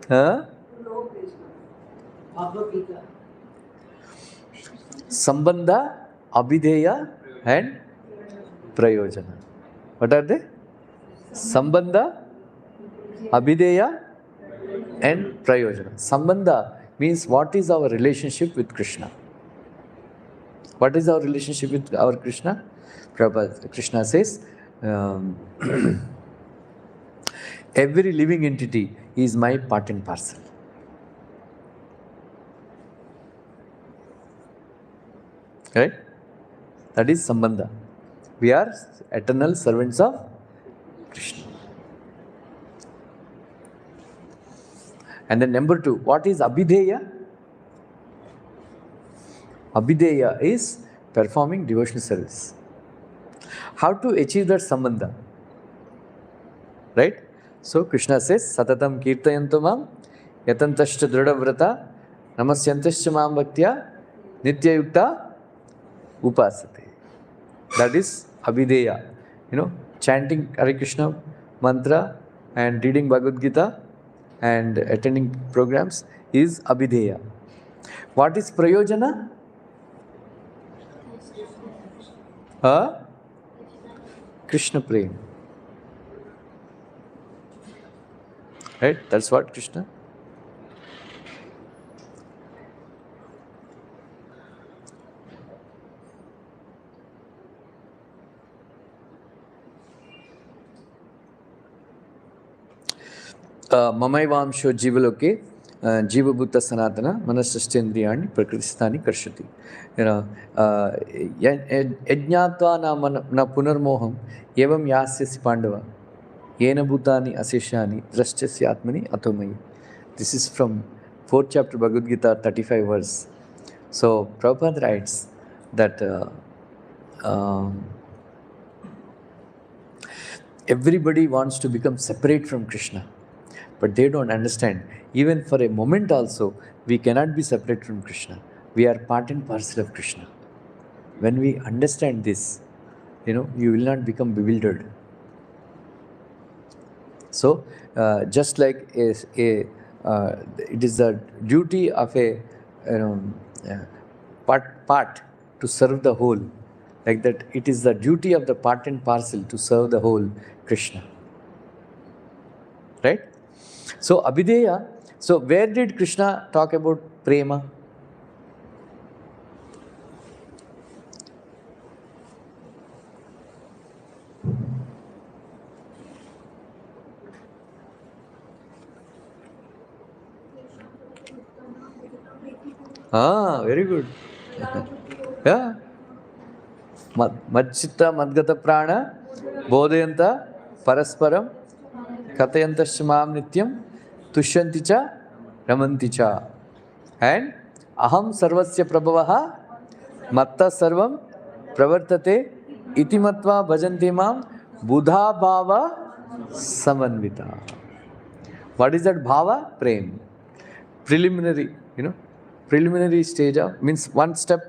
Huh? Sambandha, Abhideya and Prayojana. What are they? Sambandha, Abhideya and Prayojana. Sambandha means what is our relationship with Krishna. What is our relationship with our Krishna? Krishna says, every living entity is my part and parcel. Right? That is Sambandha. We are eternal servants of Krishna. And then number 2, what is Abhideya? Abhideya is performing devotional service. How to achieve that Sambandha? Right? So Krishna says, Satatam kirtayantu mam yatantascha dradavrata namasyantascha mam bhaktya nityayukta upasate. That is Abhideya. Chanting Hare Krishna mantra and reading Bhagavad Gita and attending programs is Abhideya. What is Prayojana? Krishna prema. Right? That's what Krishna. Mamaivamsho jivaloke jivabhuta sanatana manasashtendriyani prakritistani karshati. Yajnatva na punarmoham evam yasyasi pandava yena bhutani aseshani drashtasya atmani atomayi. This is from 4th chapter Bhagavad Gita, 35 verse. So Prabhupada writes that everybody wants to become separate from Krishna. But they don't understand. Even for a moment also, we cannot be separate from Krishna. We are part and parcel of Krishna. When we understand this, you will not become bewildered. So, just like it is the duty of a part to serve the whole. Like that, it is the duty of the part and parcel to serve the whole Krishna. Right? So, Abhideya, so where did Krishna talk about prema? Very good. Yeah. Madchitta Madgata Prana Bodhayanta Parasparam Katayanta Shmam Nityam Tushyanticha Ramanticha. And Aham Sarvasya Prabhavaha Matta Sarvam Pravartate Iti Matva Bhajanti Mam Buddha Bhava Samanvita. What is that bhava? Prem. Preliminary, preliminary stage of, means one step,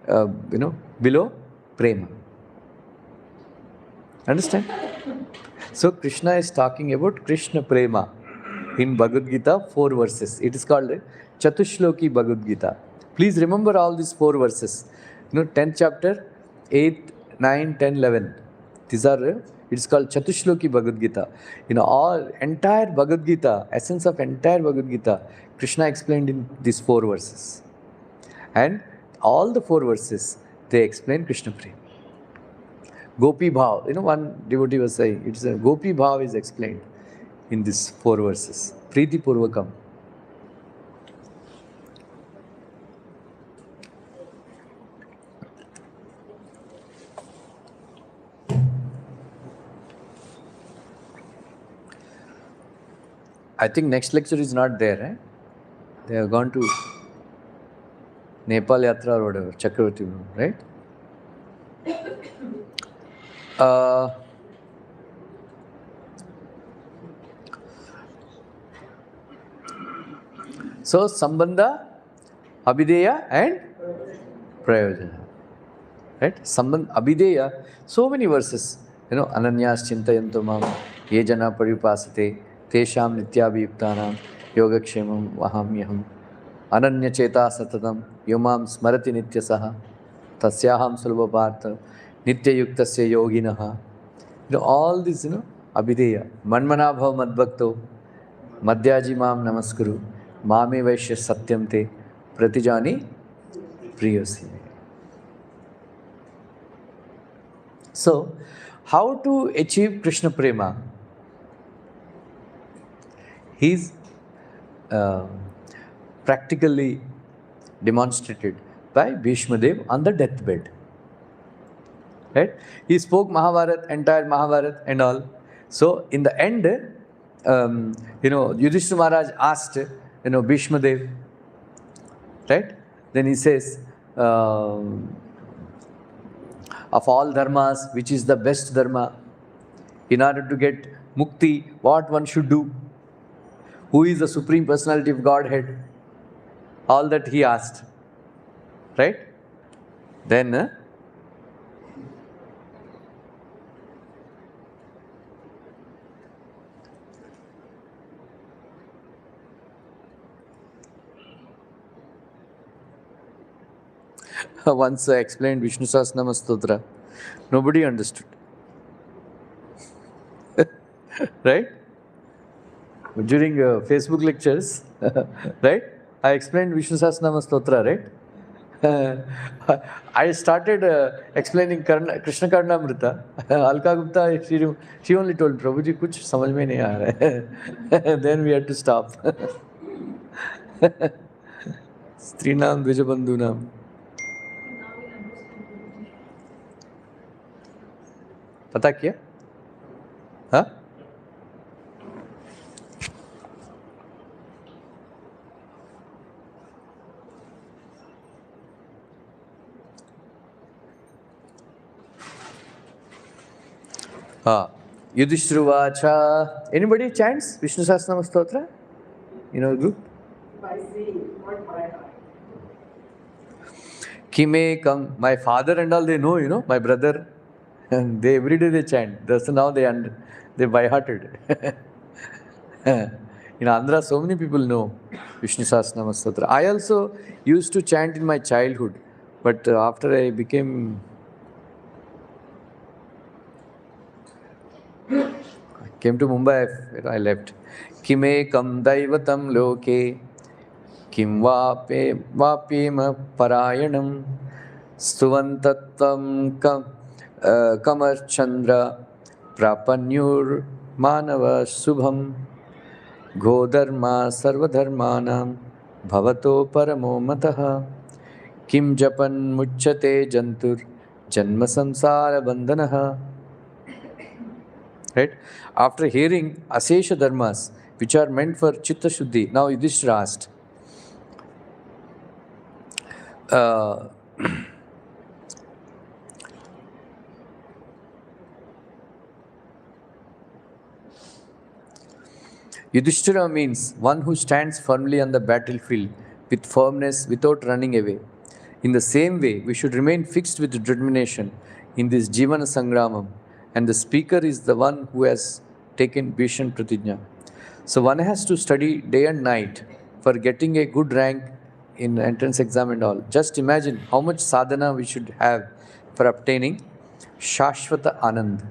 below prema. Understand? So Krishna is talking about Krishna prema in Bhagavad Gita, 4 verses. It is called Chatushloki Bhagavad Gita. Please remember all these 4 verses. 10th chapter, 8th, 9, 10, 11. These are, it's called Chatushloki Bhagavad Gita. All entire Bhagavad Gita, essence of entire Bhagavad Gita, Krishna explained in these 4 verses. And all the 4 verses, they explain Krishna Prema. Gopi Bhav, one devotee was saying, it's a Gopi Bhav is explained in these 4 verses. Preeti Purvakam. I think next lecture is not there. Eh? They have gone to Nepal Yatra or whatever, Chakravarti, right? So, Sambandha, Abhideya and Prayojana. Right? Sambandha, Abhideya, so many verses. Ananyas Chintayanto Mam, Yejana Paripasate, Tesham Nityabhiyuktanam, Yogakshemam Vahamyaham, Ananya Cheta Satatam, Yomam Smarati Nityasaha, Tasyaham Sulabhapartha, Nityayuktasya Yoginaha. All these, Abhideya, Manmana Bhav Madbhakto, Madhyaji Mam Namaskuru, Mame Vaishya Satyam Te, Pratijani Priyasi. So, how to achieve Krishna Prema? He's practically demonstrated by Bhishma Dev on the deathbed. Right? He spoke Mahabharata, entire Mahabharata and all. So, in the end, Yudhishthira Maharaj asked, Bhishma Dev, right? Then he says, of all dharmas, which is the best dharma? In order to get mukti, what one should do? Who is the Supreme Personality of Godhead? All that he asked. Right? Then, once I explained Vishnu Sahasranama Stotra, nobody understood. Right? During Facebook lectures, right? I explained Vishnu Sahasranama Stotra, right? I started explaining Krishna Karnamrita. Alka Gupta, she only told Prabhuji, kuch samajh mein nahi aa raha hai. Then we had to stop. Strinam Dvijabandhunam. पता किया? हाँ? Yudhishthira. Anybody chants Vishnu Sahasranama Stotra in our group? By seeing, not by heart. Kime Kam. My father and all, they know, my brother. And they every day they chant. That's now they by-hearted. In Andhra, so many people know Vishnu Sahasranama Stotra. I also used to chant in my childhood, but after I came to Mumbai, I left. Kime kam daivatam loke, kim vapema parayanam, stuvantattam kamar chandra, prapanyur manava subham, godharma sarvadharmanam, Bhavato paramo mataha. Kim japan muchyate jantur janma samsara bandhanaha. Right? After hearing Asesha dharmas, which are meant for Chitta Shuddhi, now Yudhishthira asked, Yudhishthira means one who stands firmly on the battlefield with firmness without running away. In the same way, we should remain fixed with determination in this Jivana Sangramam, and the speaker is the one who has taken Bhishan Pratigna. So one has to study day and night for getting a good rank in entrance exam and all. Just imagine how much sadhana we should have for obtaining Shashvata Anand.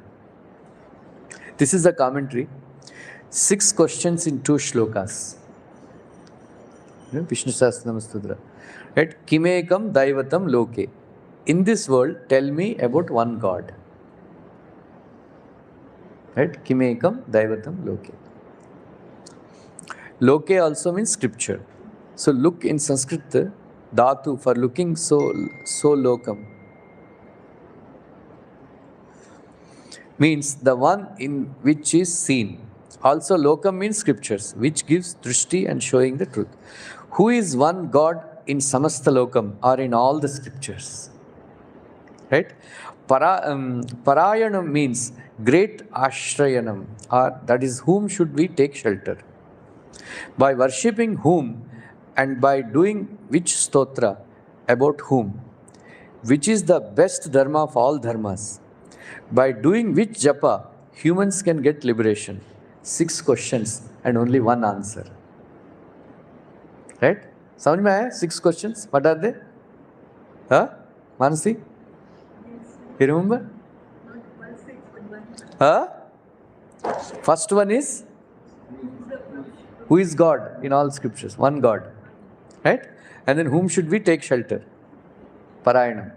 This is the commentary. 6 questions in 2 shlokas. Vishnu Sahasranama Stodra. Right? Kimekam Daivatam Loke. In this world, tell me about one God. Right? Kimekam Daivatam Loke. Loke also means scripture. So look in Sanskrit, dhatu for looking, so lokam. Means the one in which is seen. Also lokam means scriptures, which gives drishti and showing the truth. Who is one God in samasta lokam or in all the scriptures? Right? Parayanam means great ashrayanam, or that is whom should we take shelter. By worshipping whom and by doing which stotra about whom, which is the best dharma of all dharmas, by doing which japa humans can get liberation. 6 questions and only 1 answer. Right? समझ में आया? 6 questions. What are they? Huh? Manasi? You remember? Huh? First one is, who is God in all scriptures? One God. Right? And then whom should we take shelter? Parayanam.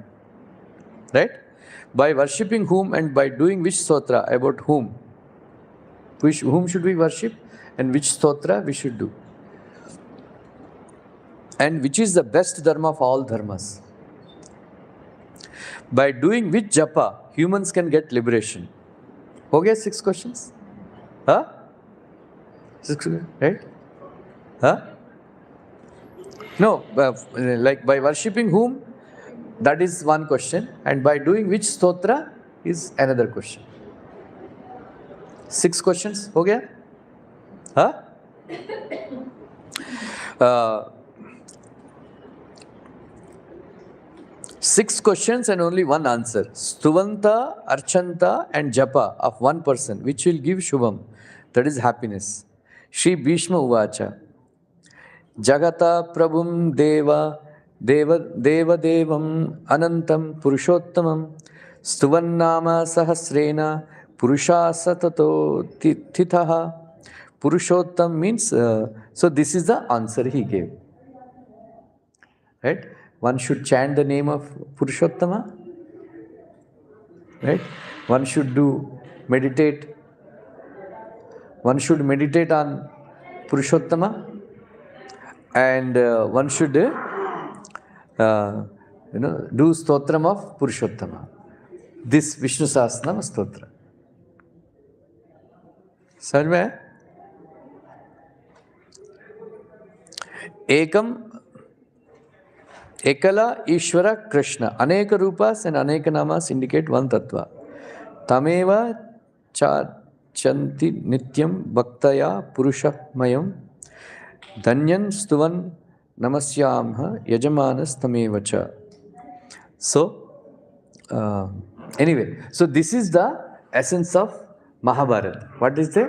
Right? By worshipping whom and by doing which stotra about whom? Whom should we worship and which stotra we should do? And which is the best dharma of all dharmas? By doing which japa humans can get liberation? Okay, 6 questions? Huh? 6, right? Huh? No, like by worshipping whom, that is one question, and by doing which stotra is another question. 6 questions, हो गया? Huh? 6 questions and only 1 answer. Stuvanta, Archanta and Japa of one person, which will give Shubham, that is happiness. Shri Bhishma Uvacha. Jagata Prabhum Deva Devam Anantam Purushottamam Stuvannama Sahasrena Purusha Satato Tithaha. Purushottam means, so this is the answer he gave. Right? One should chant the name of Purushottama. Right? One should meditate. One should meditate on Purushottama. And one should do stotram of Purushottama. This Vishnu Sahasranama stotra. समझ में है? Ekala Ishvara Krishna. Aneka rupas and aneka namas indicate one tattva. Tameva chanti nityam bhaktaya purusha mayam dhanyan stuvan namasyamha yajamanas tamevacha. So, anyway, so this is the essence of Mahabharata. What is it?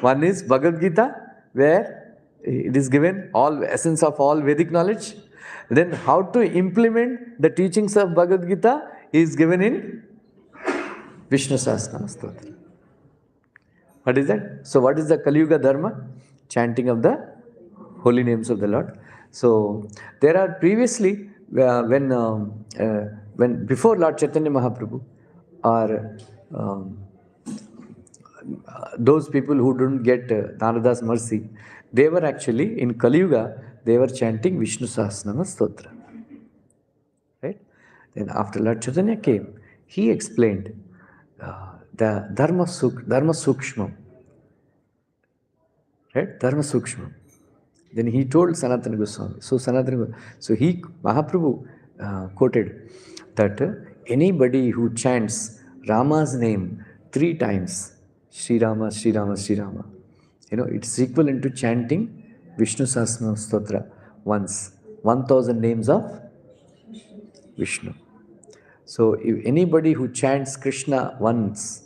One is Bhagavad Gita, where it is given all essence of all Vedic knowledge. Then how to implement the teachings of Bhagavad Gita is given in Vishnu Sahasranama Stotra. What is that? So what is the Kali Yuga Dharma? Chanting of the holy names of the Lord. So there are previously, when before Lord Chaitanya Mahaprabhu, or those people who didn't get Narada's mercy, they were actually in Kali Yuga, they were chanting Vishnu Sahasranama Stotra. Right? Then after Lord Chaitanya came, he explained the Dharma Sukshma. Right? Dharma Sukshma. Then he told Sanatana Goswami. So Mahaprabhu quoted that anybody who chants Rama's name 3 times, Sri Rama, Sri Rama, Sri Rama, it's equivalent to chanting Vishnu Sahasranama Stotra once, 1000 names of Vishnu. So if anybody who chants Krishna once,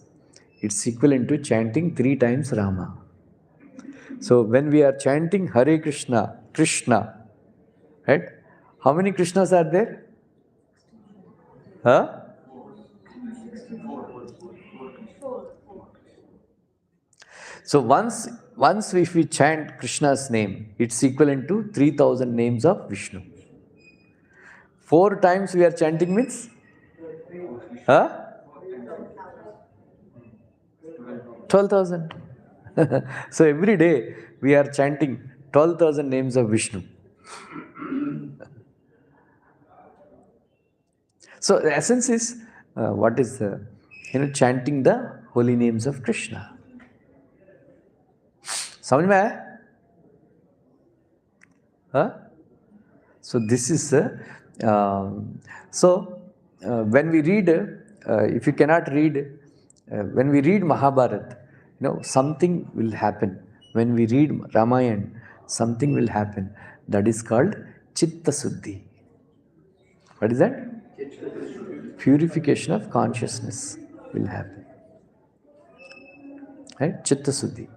it's equivalent to chanting 3 times Rama. So when we are chanting Hare Krishna, Krishna, right? How many Krishnas are there? Huh? So once if we chant Krishna's name, it's equivalent to 3000 names of Vishnu. 4 times we are chanting means? Huh? 12,000. So every day we are chanting 12,000 names of Vishnu. So the essence is what is chanting the holy names of Krishna. समझ में आया? Huh? So this is when we read, if you cannot read, when we read Mahabharata, something will happen. When we read Ramayana, something will happen. That is called Chitta Suddhi. What is that? Purification of consciousness will happen. Right? Chitta Suddhi.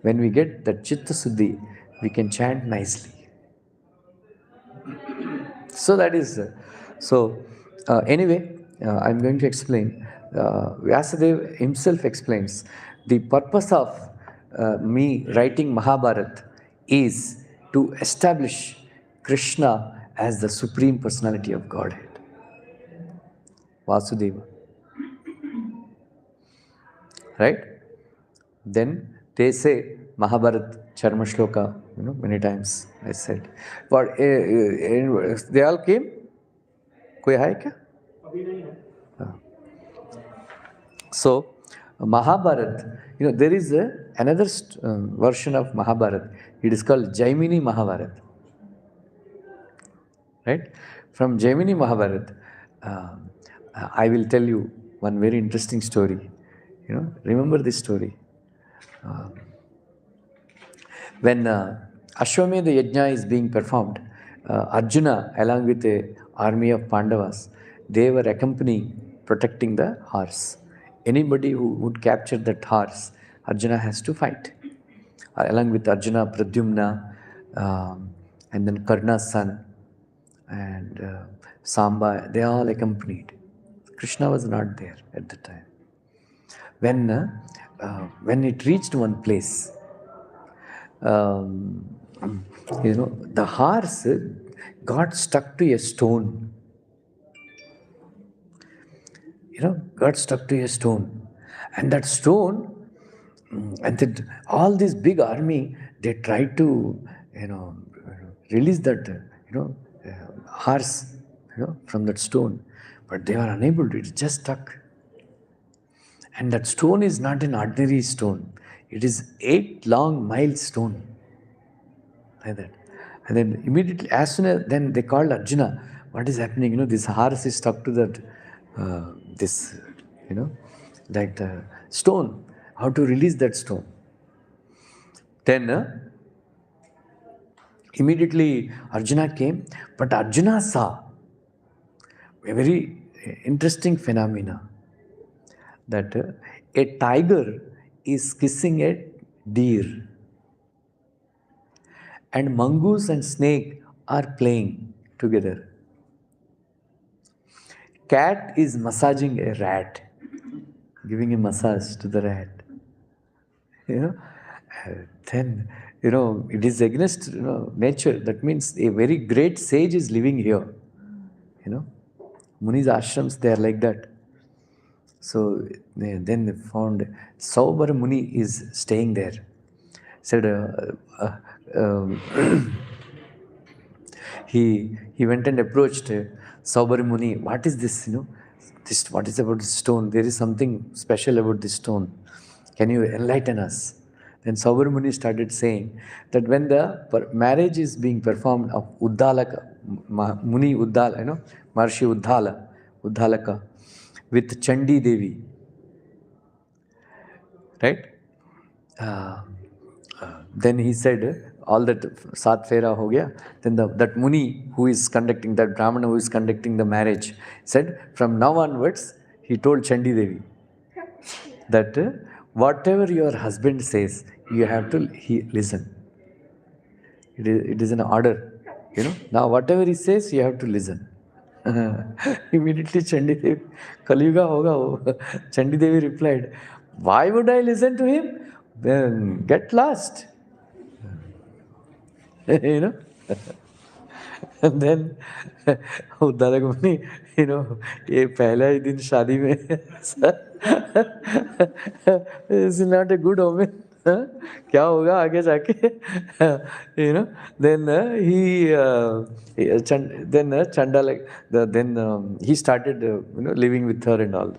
When we get that Chitta Suddhi, we can chant nicely. So that is, anyway, I'm going to explain. Vyasadeva himself explains the purpose of me writing Mahabharata is to establish Krishna as the Supreme Personality of Godhead. Vasudeva. Right? Then they say Mahabharata Charma Shloka, many times I said. But they all came? कोई है क्या? So Mahabharata, there is another version of Mahabharata. It is called Jaimini Mahabharata. Right? From Jaimini Mahabharata, I will tell you one very interesting story. Remember this story. When Ashwamedha Yajna is being performed, Arjuna, along with the army of Pandavas, they were accompanying, protecting the horse. Anybody who would capture that horse, Arjuna has to fight. Along with Arjuna, Pradyumna, and then Karna's son, and Samba, they all accompanied. Krishna was not there at the time. When it reached one place, the horse got stuck to a stone. Got stuck to a stone. And that stone, and then all this big army, they tried to, release that, horse, from that stone. But they were unable to, it just stuck. And that stone is not an ordinary stone. It is 8 long mile stone. Like that. And then immediately, as soon as, then they called Arjuna, what is happening? This horse is stuck to that, like the stone. How to release that stone? Then, immediately Arjuna came, but Arjuna saw a very interesting phenomena, that a tiger is kissing a deer, and mongoose and snake are playing together. Cat is massaging a rat, giving a massage to the rat. Then, it is against nature. That means a very great sage is living here. Muni's ashrams, they are like that. So then they found Saubhara Muni is staying there. Said, he went and approached Saubari Muni. What is this? What is about this stone? There is something special about this stone. Can you enlighten us? Then Saubari Muni started saying that when the marriage is being performed of Uddalaka, Muni Uddala, Maharishi Uddalaka, with Chandi Devi, right? Then he said, all that Sat Fera ho gaya. Then that Muni who is conducting, that Brahmana who is conducting the marriage, said, from now onwards, he told Chandi Devi that whatever your husband says, you have to listen. It is an order. Now whatever he says, you have to listen. Immediately Chandi Devi, Kaliyuga hoga wo. Chandi Devi replied, why would I listen to him? Then get lost. And then Uddalak Muni, ये पहला ही दिन शादी में is not a good omen. क्या होगा आगे जाके? Then he started living with her and all.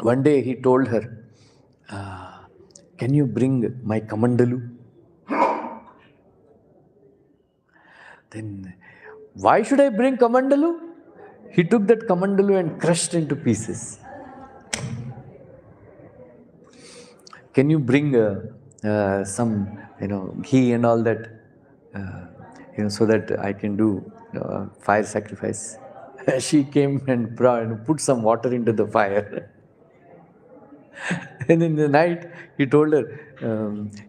One day he told her, can you bring my kamandalu? Then, why should I bring kamandalu? He took that kamandalu and crushed into pieces. Can you bring some, ghee and all that, so that I can do fire sacrifice? She came and put some water into the fire. And in the night, he told her,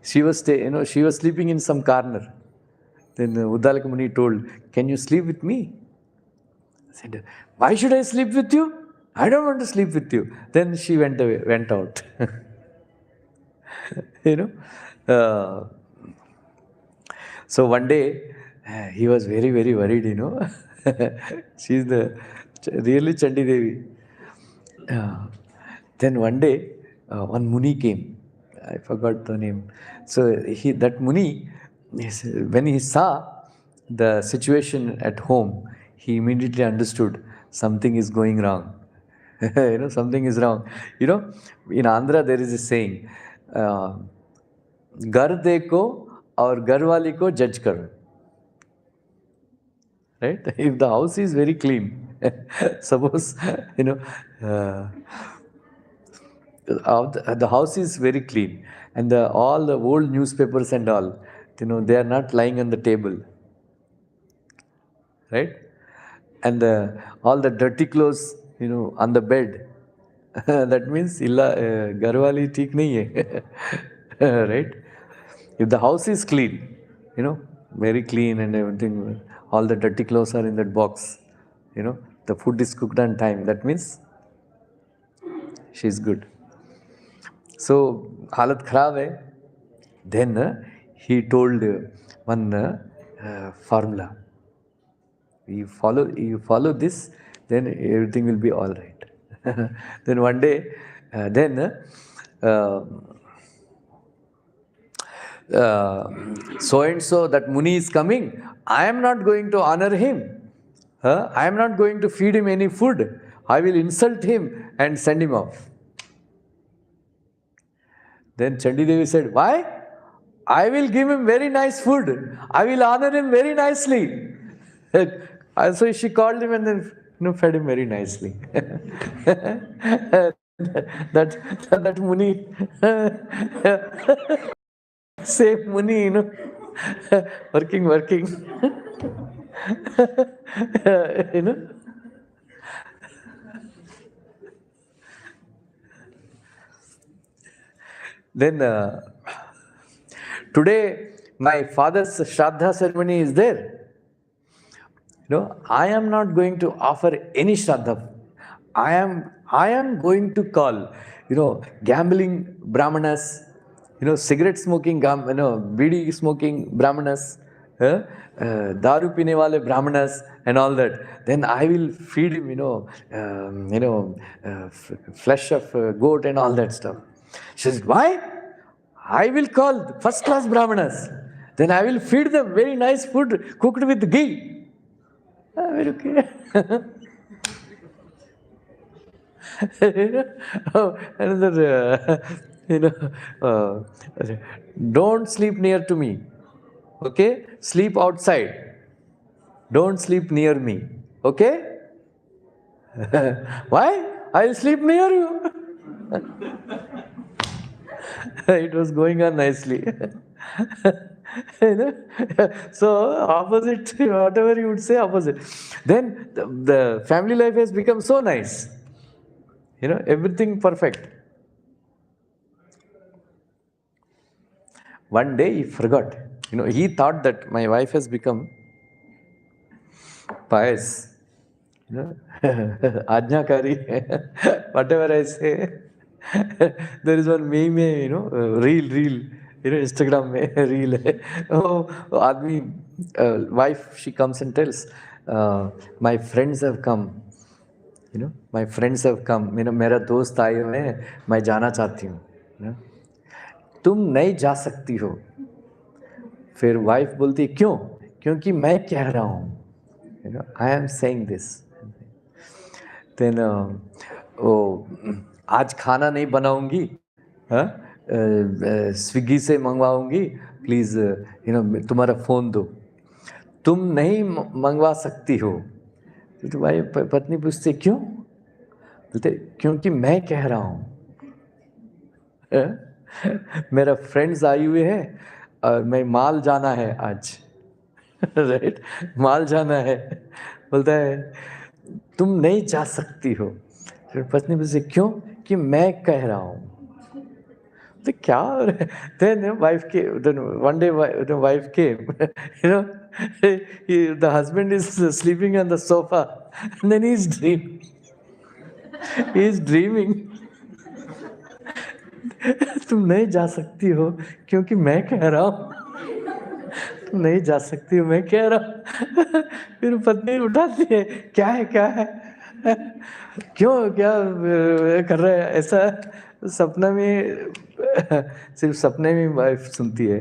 she was sleeping in some corner. Then Uddalaka Muni told, can you sleep with me? I said, why should I sleep with you? I don't want to sleep with you. Then she went out. So one day, he was very, very worried, She's really Chandi Devi. Then one day, one Muni came. I forgot the name. So that Muni, when he saw the situation at home, he immediately understood something is going wrong. Something is wrong. In Andhra there is a saying, घर देखो और घर वाली को judge करो. Right? If the house is very clean, suppose, the house is very clean and all the old newspapers and all, they are not lying on the table. Right? And all the dirty clothes, on the bed. That means garwali theek nahi hai. Right? If the house is clean, very clean and everything, all the dirty clothes are in that box, the food is cooked on time, that means she's good. So, halat kharab hai. Then he told one formula. You follow this, then everything will be all right. Then one day, so and so, that Muni is coming. I am not going to honor him. I am not going to feed him any food. I will insult him and send him off. Then Chandi Devi said, why? I will give him very nice food. I will honor him very nicely. So she called him and then fed him very nicely. that Muni, same Muni, working. Then today my father's Shraddha ceremony is there. I am not going to offer any Shraddha. I am going to call, gambling Brahmanas, cigarette smoking, bidi smoking Brahmanas, daru pine wale Brahmanas and all that. Then I will feed him, flesh of goat and all that stuff. She says, why? I will call first class Brahmanas. Then I will feed them very nice food cooked with ghee. Very okay. Oh, another, don't sleep near to me. Okay? Sleep outside. Don't sleep near me. Okay? Why? I'll sleep near you. It was going on nicely. So opposite, whatever you would say, opposite. Then the family life has become so nice. Everything perfect. One day he forgot. He thought that my wife has become pious. Ajnakari. Whatever I say. There is one meme, reel, Instagram में reel है. Oh, आदमी, wife, she comes and tells, my friends have come. My friends have come. मेरा दोस्त आए हुए हैं, मैं जाना चाहती हूँ. तुम नहीं जा सकती हो. फिर वाइफ बोलती, क्यों? क्योंकि मैं कह रहा हूँ. I am saying this. Then, आज खाना नहीं बनाऊंगी, स्विगी से मंगवाऊंगी, प्लीज तुम्हारा फोन दो. तुम नहीं मंगवा सकती हो. तो भाई पत्नी पूछते, क्यों? बोलते, क्योंकि मैं कह रहा हूँ. मेरा फ्रेंड्स आई हुए हैं और मैं माल जाना है आज. राइट, माल जाना है. बोलता है, तुम नहीं जा सकती हो. फिर पत्नी पूछती, क्यों? कि मैं कह रहा हूँ. तो क्या? Then wife came. Then one day the wife came. The husband is sleeping on the sofa, and then he's dreaming. He's dreaming. तुम नहीं जा सकती हो क्योंकि मैं कह रहा हूँ. तुम नहीं जा सकती हो, मैं कह रहा हूँ. फिर पत्नी उठाती है, क्या है, क्या है, क्यों, क्या कर रहा है ऐसा? सपना में, सिर्फ सपने में वाइफ सुनती है.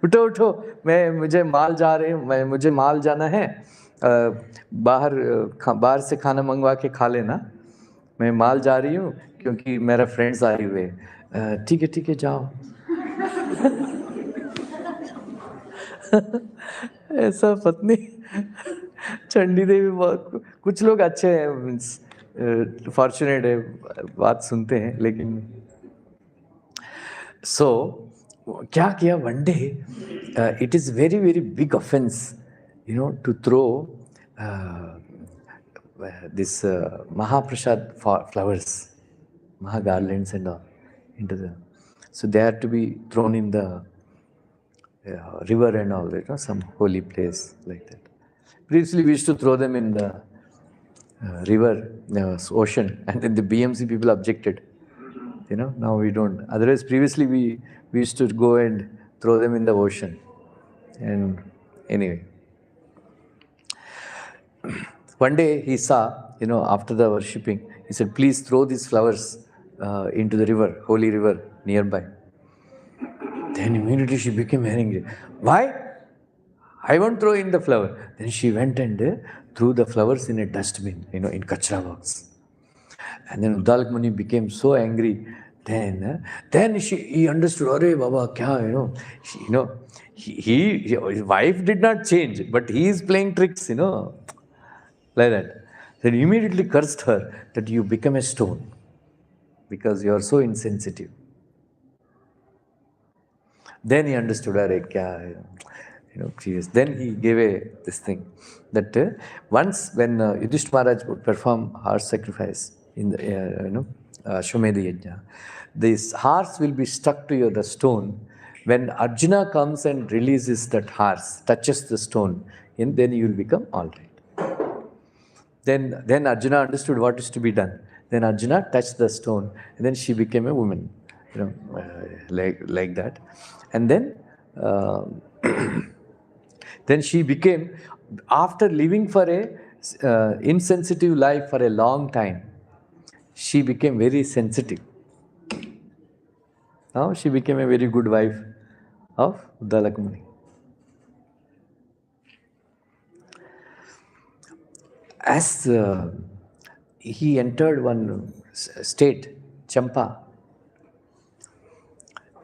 उठो उठो, मुझे माल जाना है, बाहर से खाना मंगवा के खा लेना. मैं माल जा रही हूँ क्योंकि मेरा फ्रेंड्स आए हुए. ठीक है जाओ. ऐसा पत्नी. चंडी देवी, कुछ लोग अच्छे हैं, मीन्स फॉर्चुनेट है, बात सुनते हैं. लेकिन क्या किया? One day, it is very very big offence to throw this Mahaprasad flowers, Maha garlands and all into the. So they are to be thrown in the river and all, some holy place like that. Previously we used to throw them in the river, ocean, and then the BMC people objected. Now we don't. Otherwise, previously we used to go and throw them in the ocean. And anyway. One day he saw, after the worshipping, he said, please throw these flowers into the river, holy river nearby. Then immediately she became angry. Why? I won't throw in the flower. Then she went and threw the flowers in a dustbin, in kachra box. And then Udalak Muni became so angry. Then he understood, Arey Baba, kya, his wife did not change, but he is playing tricks, like that. Then he immediately cursed her that you become a stone because you are so insensitive. Then he understood, Then he gave this thing that once when Yudhishthira Maharaj would perform horse sacrifice in the Ashwamedha Yajna, this horse will be stuck to the stone. When Arjuna comes and releases that horse, touches the stone, and then you will become all right. Then Arjuna understood what is to be done. Then Arjuna touched the stone, and then she became a woman, like that. And then then she became, after living for a insensitive life for a long time, she became very sensitive. Now she became a very good wife of Uddalak Muni. As he entered one state, Champa,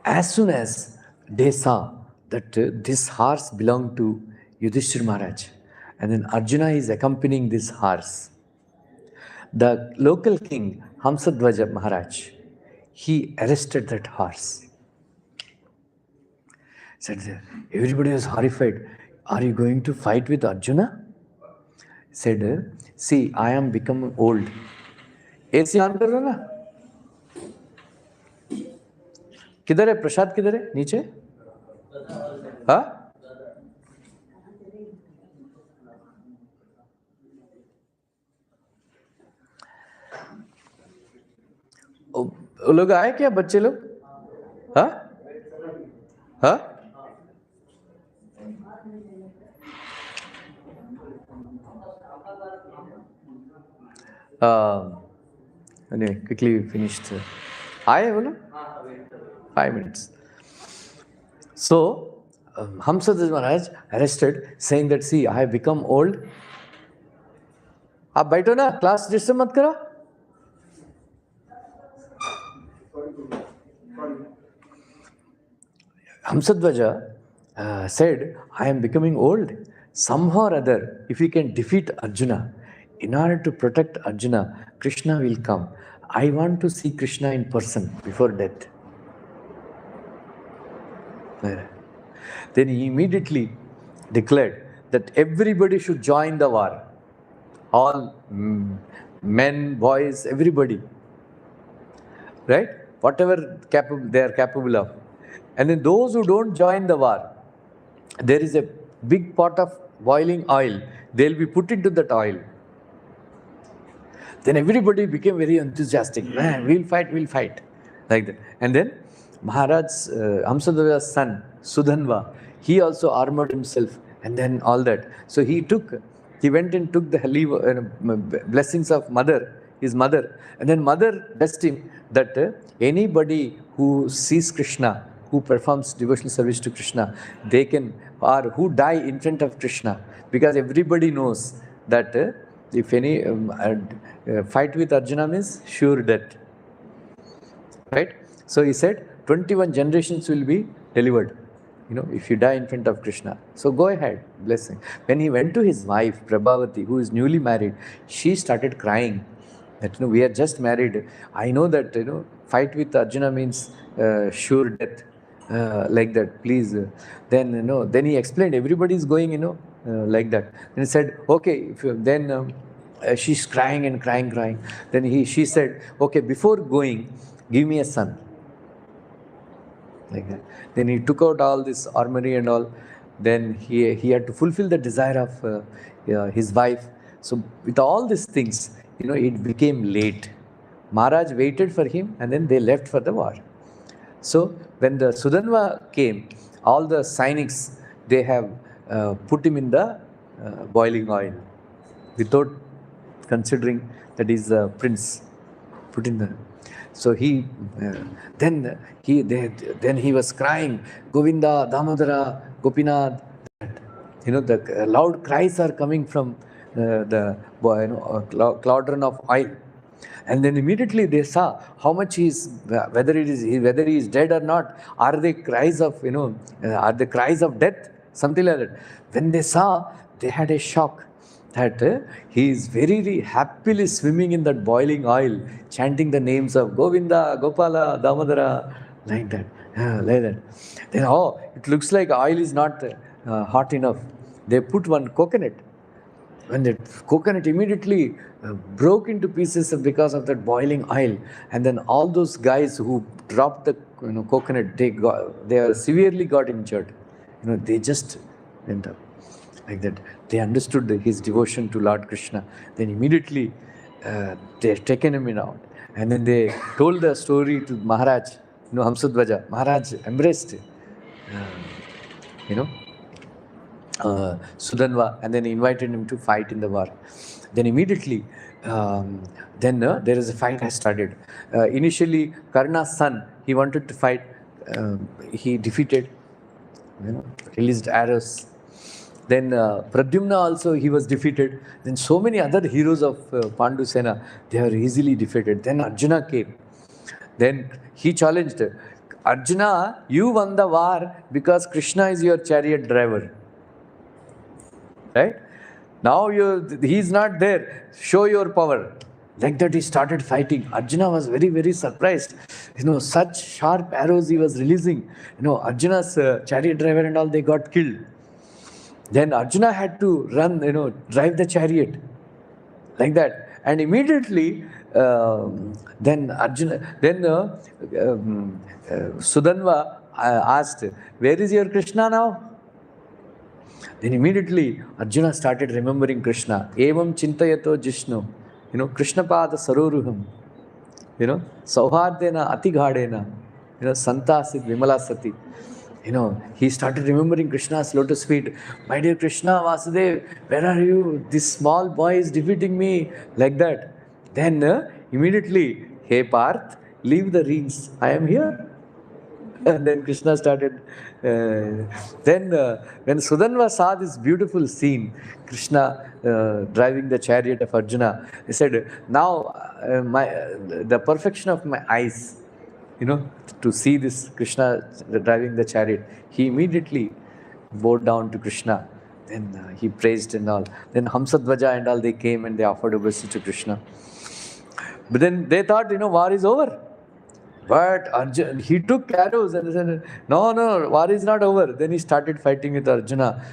as soon as they saw that this horse belonged to Yudhishthir Maharaj, and then Arjuna is accompanying this horse, the local king, Hamsadvaja Maharaj, he arrested that horse. Said, everybody was horrified. Are you going to fight with Arjuna? Said, see, I am becoming old. AC on कर दो ना. किधर है प्रसाद, किधर है नीचे? हाँ? वो लोग आए क्या, बच्चे लोग? हाँ? हाँ? Anyway, quickly finished. आए वो लोग? 5 minutes. So, Hamsadvaja Maharaj arrested, saying that, see, I have become old. आप बैठो ना, क्लास डिस्टर्ब मत करो. Hamsadvaja said, I am becoming old. Somehow or other, if we can defeat Arjuna, in order to protect Arjuna, Krishna will come. I want to see Krishna in person before death. Then he immediately declared that everybody should join the war. All men, boys, everybody. Right? Whatever they are capable of. And then those who don't join the war, there is a big pot of boiling oil. They'll be put into that oil. Then everybody became very enthusiastic. Man, we'll fight. Like that. And then Maharaj, Hamsadvaja's son, Sudhanva, he also armored himself and then all that. So he went and took the blessings of his mother. And then mother blessed him that anybody who sees Krishna, who performs devotional service to Krishna, they can, or who die in front of Krishna, because everybody knows that if any fight with Arjuna means sure death. Right? So he said, 21 generations will be delivered, if you die in front of Krishna. So go ahead, blessing. When he went to his wife, Prabhavati, who is newly married, she started crying that, we are just married. I know that, fight with Arjuna means sure death. Like that, please. Then he explained, everybody is going, like that. Then he said, okay, she's crying and crying. Then she said, okay, before going, give me a son. Like that. Then he took out all this armory and all. Then he had to fulfill the desire of his wife. So with all these things, it became late. Maharaj waited for him and then they left for the war. So when the Sudhanva came, all the Sainiks, they have put him in the boiling oil without considering that he's a prince. Put in the. So then he was crying, Govinda, Damodara, Gopinath. The loud cries are coming from the cauldron of oil. And then immediately they saw how much whether he is dead or not. Are they cries of death? Something like that. When they saw, they had a shock that he is very happily swimming in that boiling oil, chanting the names of Govinda, Gopala, Damodara, like that. Then it looks like oil is not hot enough. They put one coconut. When the coconut immediately broke into pieces because of that boiling oil, and then all those guys who dropped the coconut, they severely got injured. They just went up like that. They understood his devotion to Lord Krishna. Then immediately they taken him out, and then they told the story to Maharaj. Hamsadvaja. Maharaj embraced Sudhanva, and then invited him to fight in the war. Then immediately, there is a fight has started. Initially, Karna's son, he wanted to fight, he defeated, released arrows. Then Pradyumna also, he was defeated. Then so many other heroes of Pandu Sena, they were easily defeated. Then Arjuna came. Then he challenged, Arjuna, you won the war because Krishna is your chariot driver. Right? Now he's not there. Show your power. Like that he started fighting. Arjuna was very, very surprised. Such sharp arrows he was releasing. Arjuna's chariot driver and all, they got killed. Then Arjuna had to run, drive the chariot. Like that. And immediately, then Sudanva asked, where is your Krishna now? Then immediately Arjuna started remembering Krishna. Evam chintayato jishnu. Krishna pada saroruham. Sauhardena atighadena. Santasit vimalasati. He started remembering Krishna's lotus feet. My dear Krishna, Vasudev, where are you? This small boy is defeating me. Like that. Then immediately, hey Parth, leave the reins. I am here. And then Krishna started. Then when Sudanva saw this beautiful scene, Krishna driving the chariot of Arjuna, he said, now the perfection of my eyes, to see this Krishna driving the chariot, he immediately bowed down to Krishna. Then he praised and all. Then Hamsadvaja and all, they came and they offered obeisance to Krishna. But then they thought, war is over. But Arjuna, he took arrows and said, no, war is not over. Then he started fighting with Arjuna.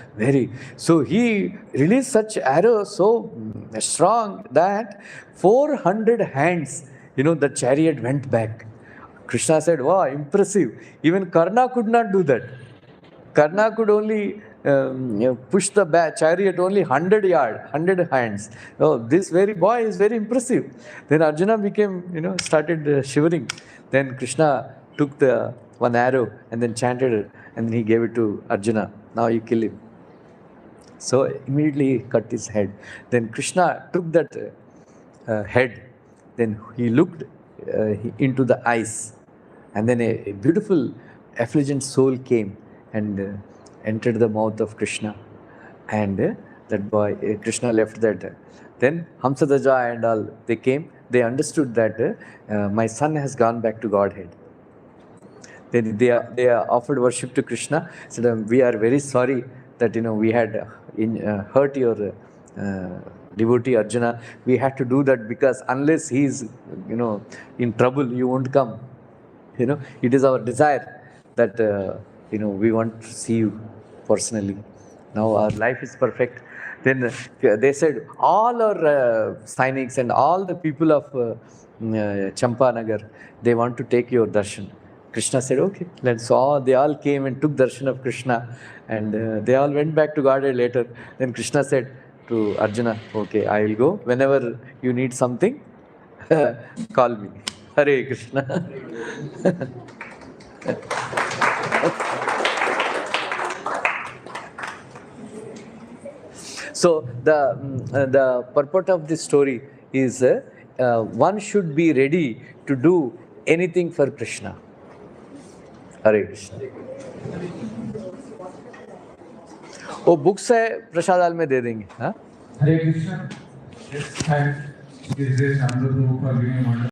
So he released such arrows so strong that 400 hands, the chariot went back. Krishna said, wow, impressive. Even Karna could not do that. Karna could only push the chariot only 100 hands. Oh, this very boy is very impressive. Then Arjuna became, started shivering. Then Krishna took the one arrow and then chanted it, and then he gave it to Arjuna. Now you kill him. So immediately he cut his head. Then Krishna took that head. Then he looked into the eyes. And then a beautiful effulgent soul came and entered the mouth of Krishna. And that boy, Krishna left that. Then Hamsadvaja and all, they came. They understood that my son has gone back to Godhead. Then they offered worship to Krishna. Said, we are very sorry that we had hurt your devotee Arjuna. We had to do that because unless he is in trouble, you won't come. It is our desire that we want to see you personally. Now our life is perfect. Then they said, all our Sainiks and all the people of Champanagar, they want to take your darshan. Krishna said, okay. So they all came and took darshan of Krishna, and they all went back to Godhead later. Then Krishna said to Arjuna, okay, I will go. Whenever you need something, call me. Hare Krishna. So the purport of this story is one should be ready to do anything for Krishna. Hare Krishna. वो books है प्रसादाल में दे देंगे. हाँ. हरे कृष्ण.